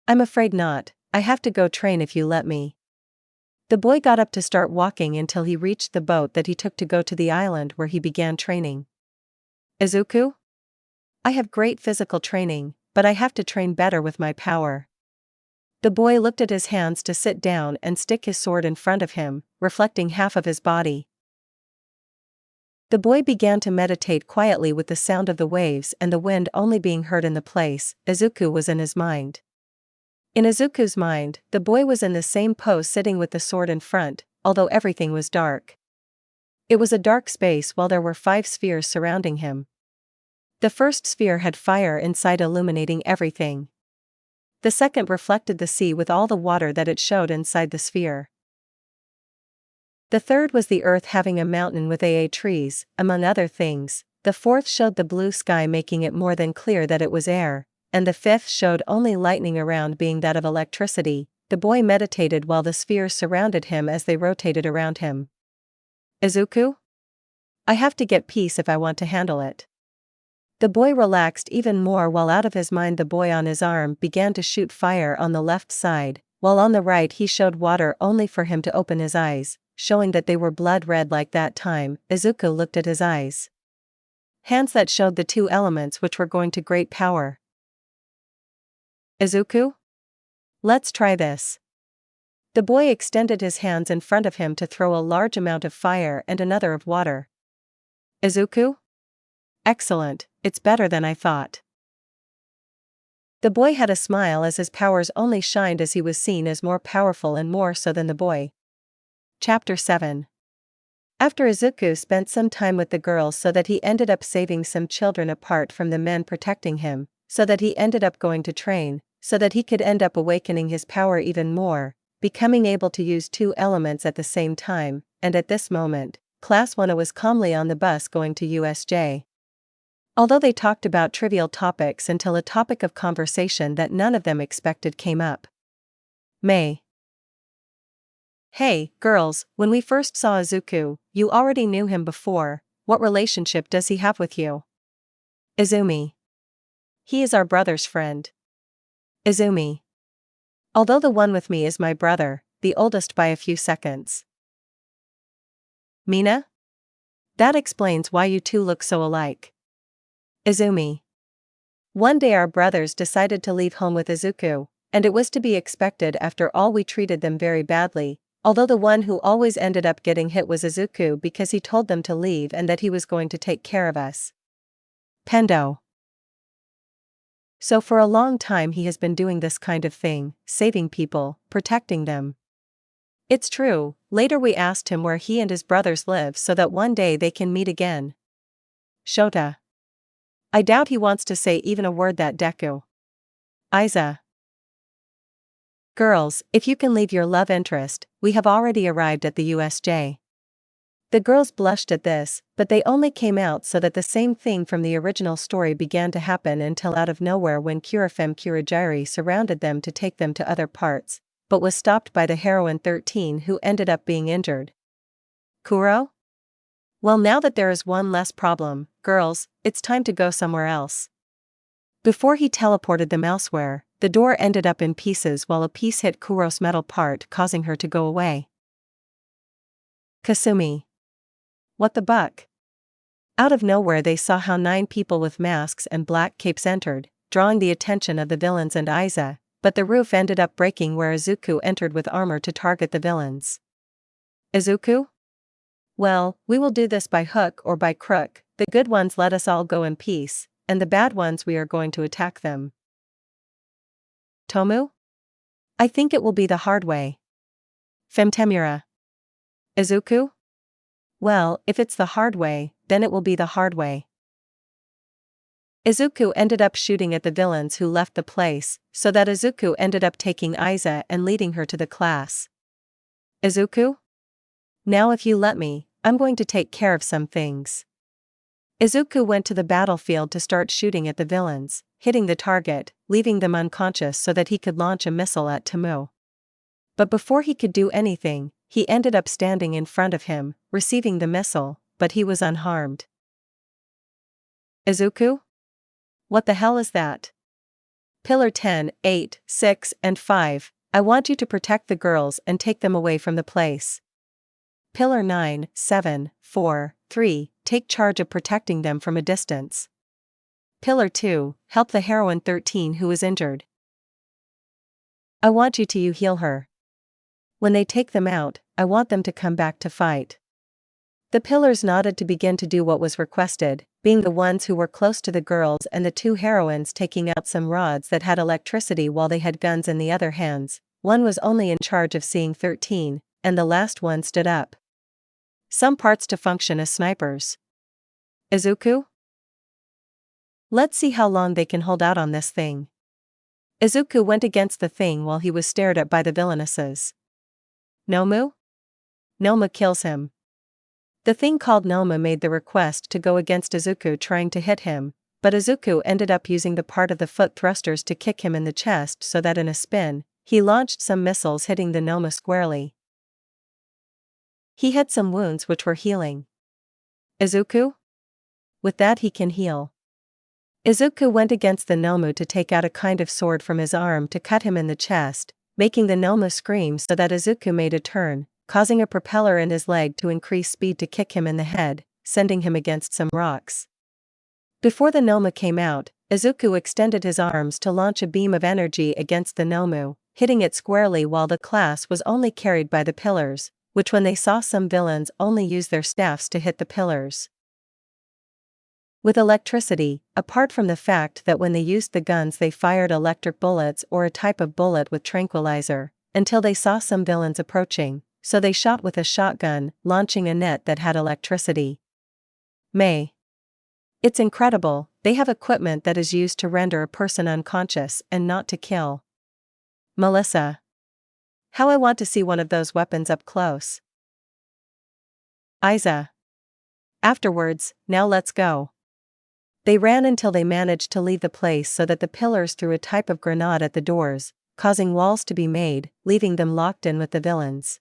I'm afraid not, I have to go train if you let me. The boy got up to start walking until he reached the boat that he took to go to the island where he began training. Izuku? I have great physical training, but I have to train better with my power. The boy looked at his hands to sit down and stick his sword in front of him, reflecting half of his body. The boy began to meditate quietly with the sound of the waves and the wind only being heard in the place. Izuku was in his mind. In Izuku's mind, the boy was in the same pose, sitting with the sword in front, although everything was dark. It was a dark space while there were 5 spheres surrounding him. The first sphere had fire inside illuminating everything. The second reflected the sea with all the water that it showed inside the sphere. The third was the earth having a mountain with trees, among other things. The fourth showed the blue sky making it more than clear that it was air, and the fifth showed only lightning around being that of electricity. The boy meditated while the spheres surrounded him as they rotated around him. Izuku? I have to get peace if I want to handle it. The boy relaxed even more while out of his mind the boy on his arm began to shoot fire on the left side, while on the right he showed water only for him to open his eyes, showing that they were blood red like that time. Izuku looked at his eyes. Hands that showed the 2 elements which were going to great power. Izuku? Let's try this. The boy extended his hands in front of him to throw a large amount of fire and another of water. Izuku? Excellent, it's better than I thought. The boy had a smile as his powers only shined as he was seen as more powerful and more so than the boy. Chapter 7. After Izuku spent some time with the girls so that he ended up saving some children apart from the men protecting him, so that he ended up going to train, so that he could end up awakening his power even more, becoming able to use 2 elements at the same time, and at this moment, Class 1 was calmly on the bus going to USJ. Although they talked about trivial topics until a topic of conversation that none of them expected came up. May. Hey, girls, when we first saw Izuku, you already knew him before. What relationship does he have with you? Izumi. He is our brother's friend. Izumi. Although the one with me is my brother, the oldest by a few seconds. Mina? That explains why you two look so alike. Izumi. One day our brothers decided to leave home with Izuku, and it was to be expected after all we treated them very badly, although the one who always ended up getting hit was Izuku because he told them to leave and that he was going to take care of us. Pendo. So for a long time he has been doing this kind of thing, saving people, protecting them. It's true, later we asked him where he and his brothers live so that one day they can meet again. Shota. I doubt he wants to say even a word that Deku. Aiza. Girls, if you can leave your love interest, we have already arrived at the USJ. The girls blushed at this, but they only came out so that the same thing from the original story began to happen until out of nowhere when Kurafem Kurajiri surrounded them to take them to other parts, but was stopped by the heroine 13 who ended up being injured. Kuro? Well, now that there is one less problem, girls, it's time to go somewhere else. Before he teleported them elsewhere, the door ended up in pieces while a piece hit Kuro's metal part causing her to go away. Kasumi. What the buck? Out of nowhere they saw how 9 people with masks and black capes entered, drawing the attention of the villains and Aiza, but the roof ended up breaking where Izuku entered with armor to target the villains. Izuku? Well, we will do this by hook or by crook. The good ones let us all go in peace, and the bad ones we are going to attack them. Tomu? I think it will be the hard way. Femtemura. Izuku? Well, if it's the hard way, then it will be the hard way. Izuku ended up shooting at the villains who left the place, so that Izuku ended up taking Aiza and leading her to the class. Izuku? Now if you let me, I'm going to take care of some things. Izuku went to the battlefield to start shooting at the villains, hitting the target, leaving them unconscious so that he could launch a missile at Tomu. But before he could do anything, he ended up standing in front of him, receiving the missile, but he was unharmed. Izuku? What the hell is that? Pillar 10, 8, 6, and 5, I want you to protect the girls and take them away from the place. Pillar 9, 7, 4, 3, take charge of protecting them from a distance. Pillar 2, help the heroine 13 who is injured. I want you to heal her. When they take them out, I want them to come back to fight. The pillars nodded to begin to do what was requested, being the ones who were close to the girls and the 2 heroines taking out some rods that had electricity while they had guns in the other hands. One was only in charge of seeing 13, and the last one stood up. Some parts to function as snipers. Izuku? Let's see how long they can hold out on this thing. Izuku went against the thing while he was stared at by the villainesses. Nomu? Noma kills him. The thing called Noma made the request to go against Izuku trying to hit him, but Izuku ended up using the part of the foot thrusters to kick him in the chest so that in a spin, he launched some missiles hitting the Noma squarely. He had some wounds which were healing. Izuku? With that he can heal. Izuku went against the Nomu to take out a kind of sword from his arm to cut him in the chest, making the Noma scream so that Izuku made a turn, causing a propeller in his leg to increase speed to kick him in the head, sending him against some rocks. Before the Noma came out, Izuku extended his arms to launch a beam of energy against the Nomu, hitting it squarely while the class was only carried by the pillars, which when they saw some villains only use their staffs to hit the pillars. With electricity, apart from the fact that when they used the guns they fired electric bullets or a type of bullet with tranquilizer, until they saw some villains approaching, so they shot with a shotgun, launching a net that had electricity. May. It's incredible, they have equipment that is used to render a person unconscious and not to kill. Melissa. How I want to see one of those weapons up close. Isa. Afterwards, now let's go. They ran until they managed to leave the place so that the pillars threw a type of grenade at the doors, causing walls to be made, leaving them locked in with the villains.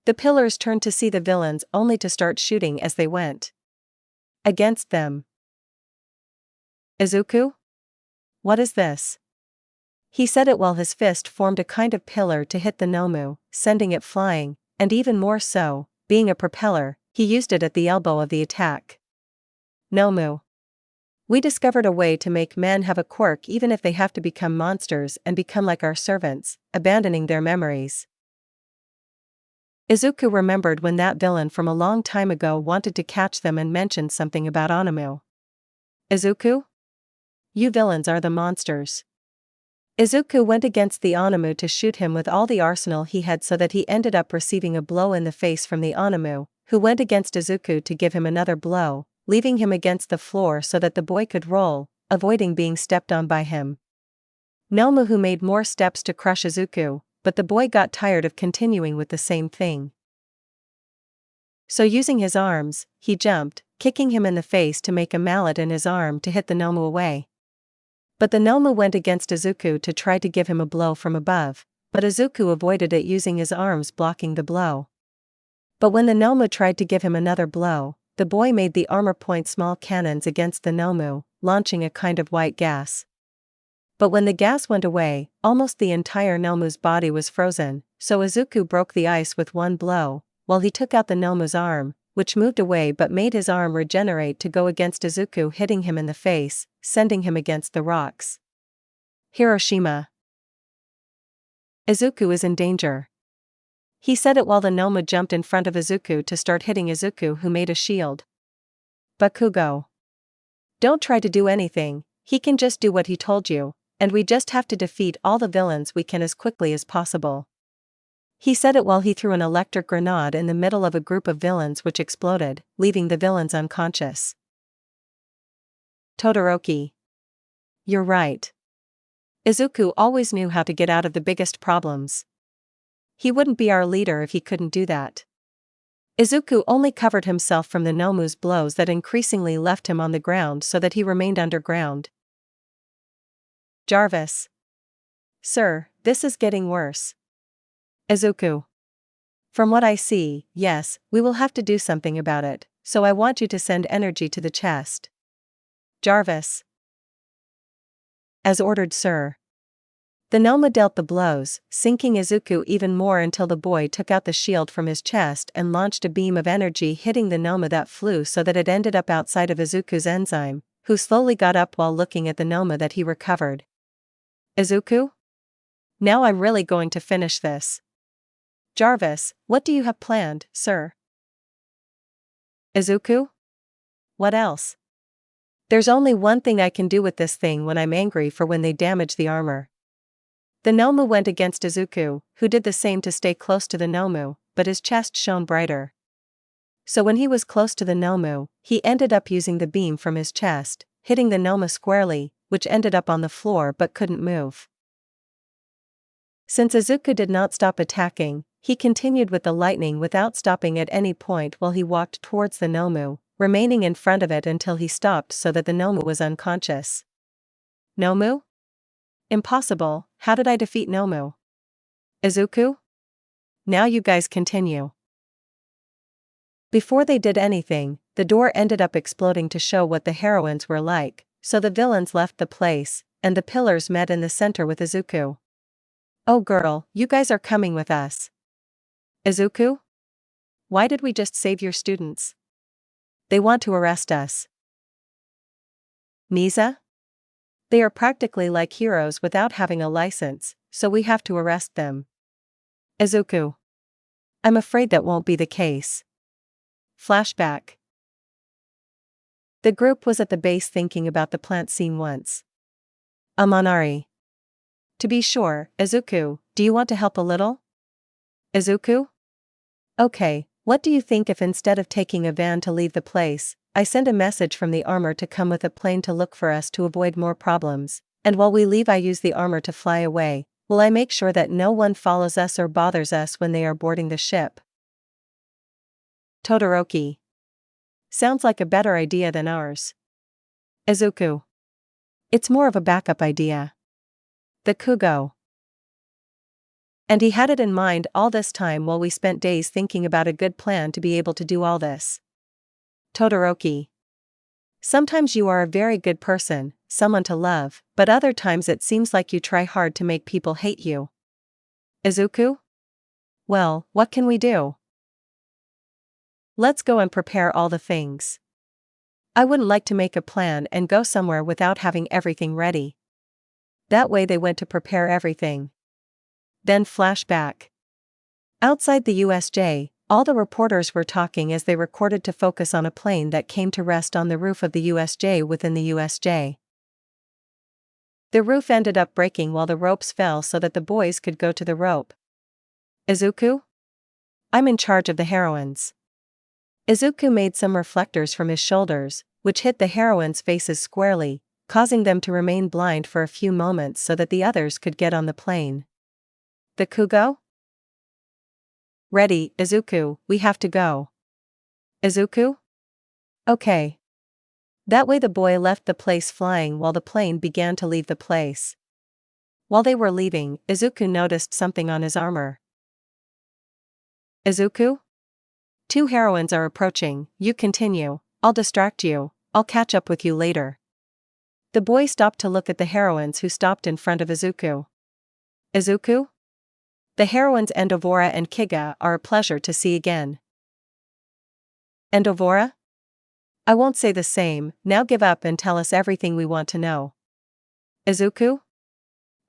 The pillars turned to see the villains only to start shooting as they went against them. Izuku? What is this? He said it while his fist formed a kind of pillar to hit the Nomu, sending it flying, and even more so, being a propeller, he used it at the elbow of the attack. Nomu. We discovered a way to make men have a quirk even if they have to become monsters and become like our servants, abandoning their memories. Izuku remembered when that villain from a long time ago wanted to catch them and mentioned something about Onimu. Izuku? You villains are the monsters. Izuku went against the Onimu to shoot him with all the arsenal he had so that he ended up receiving a blow in the face from the Onimu, who went against Izuku to give him another blow, leaving him against the floor so that the boy could roll, avoiding being stepped on by him. Nomu who made more steps to crush Izuku, but the boy got tired of continuing with the same thing. So using his arms, he jumped, kicking him in the face to make a mallet in his arm to hit the Nomu away. But the Nomu went against Izuku to try to give him a blow from above, but Izuku avoided it using his arms blocking the blow. But when the Nomu tried to give him another blow, the boy made the armor point small cannons against the Nomu, launching a kind of white gas. But when the gas went away, almost the entire Nomu's body was frozen, so Izuku broke the ice with one blow, while he took out the Nomu's arm, which moved away but made his arm regenerate to go against Izuku, hitting him in the face, sending him against the rocks. Hiroshima. Izuku is in danger. He said it while the Nomu jumped in front of Izuku to start hitting Izuku, who made a shield. Bakugo. Don't try to do anything, he can just do what he told you, and we just have to defeat all the villains we can as quickly as possible. He said it while he threw an electric grenade in the middle of a group of villains which exploded, leaving the villains unconscious. Todoroki. You're right. Izuku always knew how to get out of the biggest problems. He wouldn't be our leader if he couldn't do that. Izuku only covered himself from the Nomu's blows that increasingly left him on the ground so that he remained underground. Jarvis. Sir, this is getting worse. Izuku. From what I see, yes, we will have to do something about it, so I want you to send energy to the chest. Jarvis. As ordered, sir. The Noma dealt the blows, sinking Izuku even more until the boy took out the shield from his chest and launched a beam of energy hitting the Noma that flew so that it ended up outside of Izuku's enzyme, who slowly got up while looking at the Noma that he recovered. Izuku? Now I'm really going to finish this. Jarvis, what do you have planned, sir? Izuku? What else? There's only one thing I can do with this thing when I'm angry for when they damage the armor. The Nomu went against Izuku, who did the same to stay close to the Nomu, but his chest shone brighter. So when he was close to the Nomu, he ended up using the beam from his chest, hitting the Noma squarely, which ended up on the floor but couldn't move. Since Izuku did not stop attacking, he continued with the lightning without stopping at any point while he walked towards the Nomu, remaining in front of it until he stopped so that the Nomu was unconscious. Nomu? Impossible, how did I defeat Nomu? Izuku? Now you guys continue. Before they did anything, the door ended up exploding to show what the heroines were like, so the villains left the place, and the pillars met in the center with Izuku. Oh girl, you guys are coming with us. Izuku? Why did we just save your students? They want to arrest us. Misa? They are practically like heroes without having a license, so we have to arrest them. Izuku. I'm afraid that won't be the case. Flashback. The group was at the base thinking about the plant scene once. Amanari. To be sure, Izuku, do you want to help a little? Izuku? Okay, what do you think if instead of taking a van to leave the place, I send a message from the armor to come with a plane to look for us to avoid more problems, and while we leave I use the armor to fly away, will I make sure that no one follows us or bothers us when they are boarding the ship? Todoroki. Sounds like a better idea than ours. Izuku. It's more of a backup idea. The Kugo. And he had it in mind all this time while we spent days thinking about a good plan to be able to do all this. Todoroki. Sometimes you are a very good person, someone to love, but other times it seems like you try hard to make people hate you. Izuku? Well, what can we do? Let's go and prepare all the things. I wouldn't like to make a plan and go somewhere without having everything ready. That way they went to prepare everything. Then flashback. Outside the USJ, all the reporters were talking as they recorded to focus on a plane that came to rest on the roof of the USJ within the USJ. The roof ended up breaking while the ropes fell so that the boys could go to the rope. Izuku? I'm in charge of the heroines. Izuku made some reflectors from his shoulders, which hit the heroines' faces squarely, causing them to remain blind for a few moments so that the others could get on the plane. The Kugo? Ready, Izuku, we have to go. Izuku? Okay. That way the boy left the place flying while the plane began to leave the place. While they were leaving, Izuku noticed something on his armor. Izuku? 2 heroines are approaching, you continue, I'll distract you, I'll catch up with you later. The boy stopped to look at the heroines who stopped in front of Izuku. Izuku? The heroines Endovora and Kiga are a pleasure to see again. Endovora? I won't say the same, now give up and tell us everything we want to know. Izuku?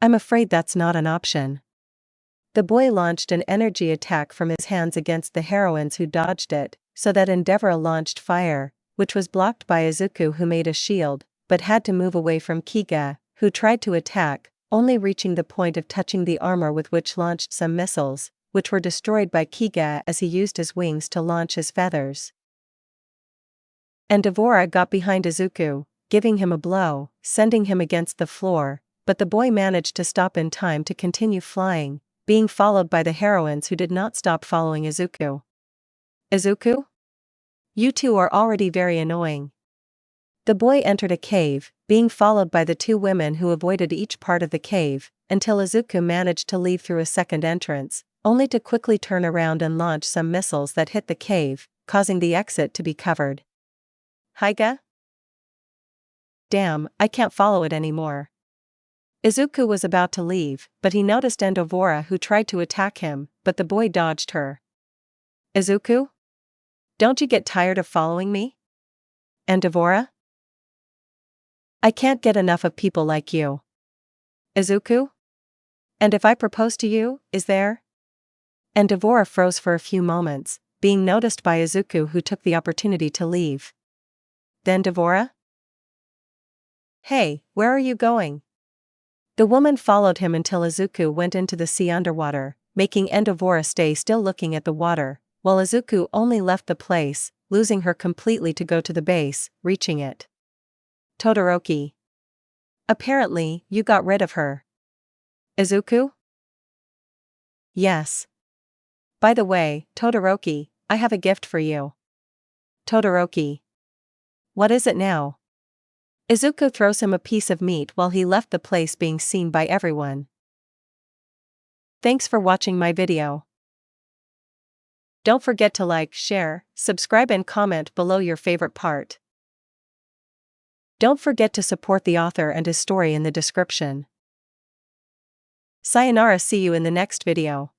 I'm afraid that's not an option. The boy launched an energy attack from his hands against the heroines who dodged it, so that Endovora launched fire, which was blocked by Izuku who made a shield, but had to move away from Kiga, who tried to attack, only reaching the point of touching the armor with which launched some missiles, which were destroyed by Kiga as he used his wings to launch his feathers. Endovora got behind Izuku, giving him a blow, sending him against the floor, but the boy managed to stop in time to continue flying, being followed by the heroines who did not stop following Izuku. Izuku? You two are already very annoying. The boy entered a cave, being followed by the 2 women who avoided each part of the cave, until Izuku managed to leave through a second entrance, only to quickly turn around and launch some missiles that hit the cave, causing the exit to be covered. Hyga? Damn, I can't follow it anymore. Izuku was about to leave, but he noticed Endovora who tried to attack him, but the boy dodged her. Izuku? Don't you get tired of following me? Endovora? I can't get enough of people like you. Izuku? And if I propose to you, is there? Endovora froze for a few moments, being noticed by Izuku who took the opportunity to leave. Then Endovora? Hey, where are you going? The woman followed him until Izuku went into the sea underwater, making Endovora stay still looking at the water, while Izuku only left the place, losing her completely to go to the base, reaching it. Todoroki. Apparently, you got rid of her. Izuku? Yes. By the way, Todoroki, I have a gift for you. Todoroki. What is it now? Izuku throws him a piece of meat while he left the place being seen by everyone. Thanks for watching my video. Don't forget to like, share, subscribe and comment below your favorite part. Don't forget to support the author and his story in the description. Sayonara, see you in the next video.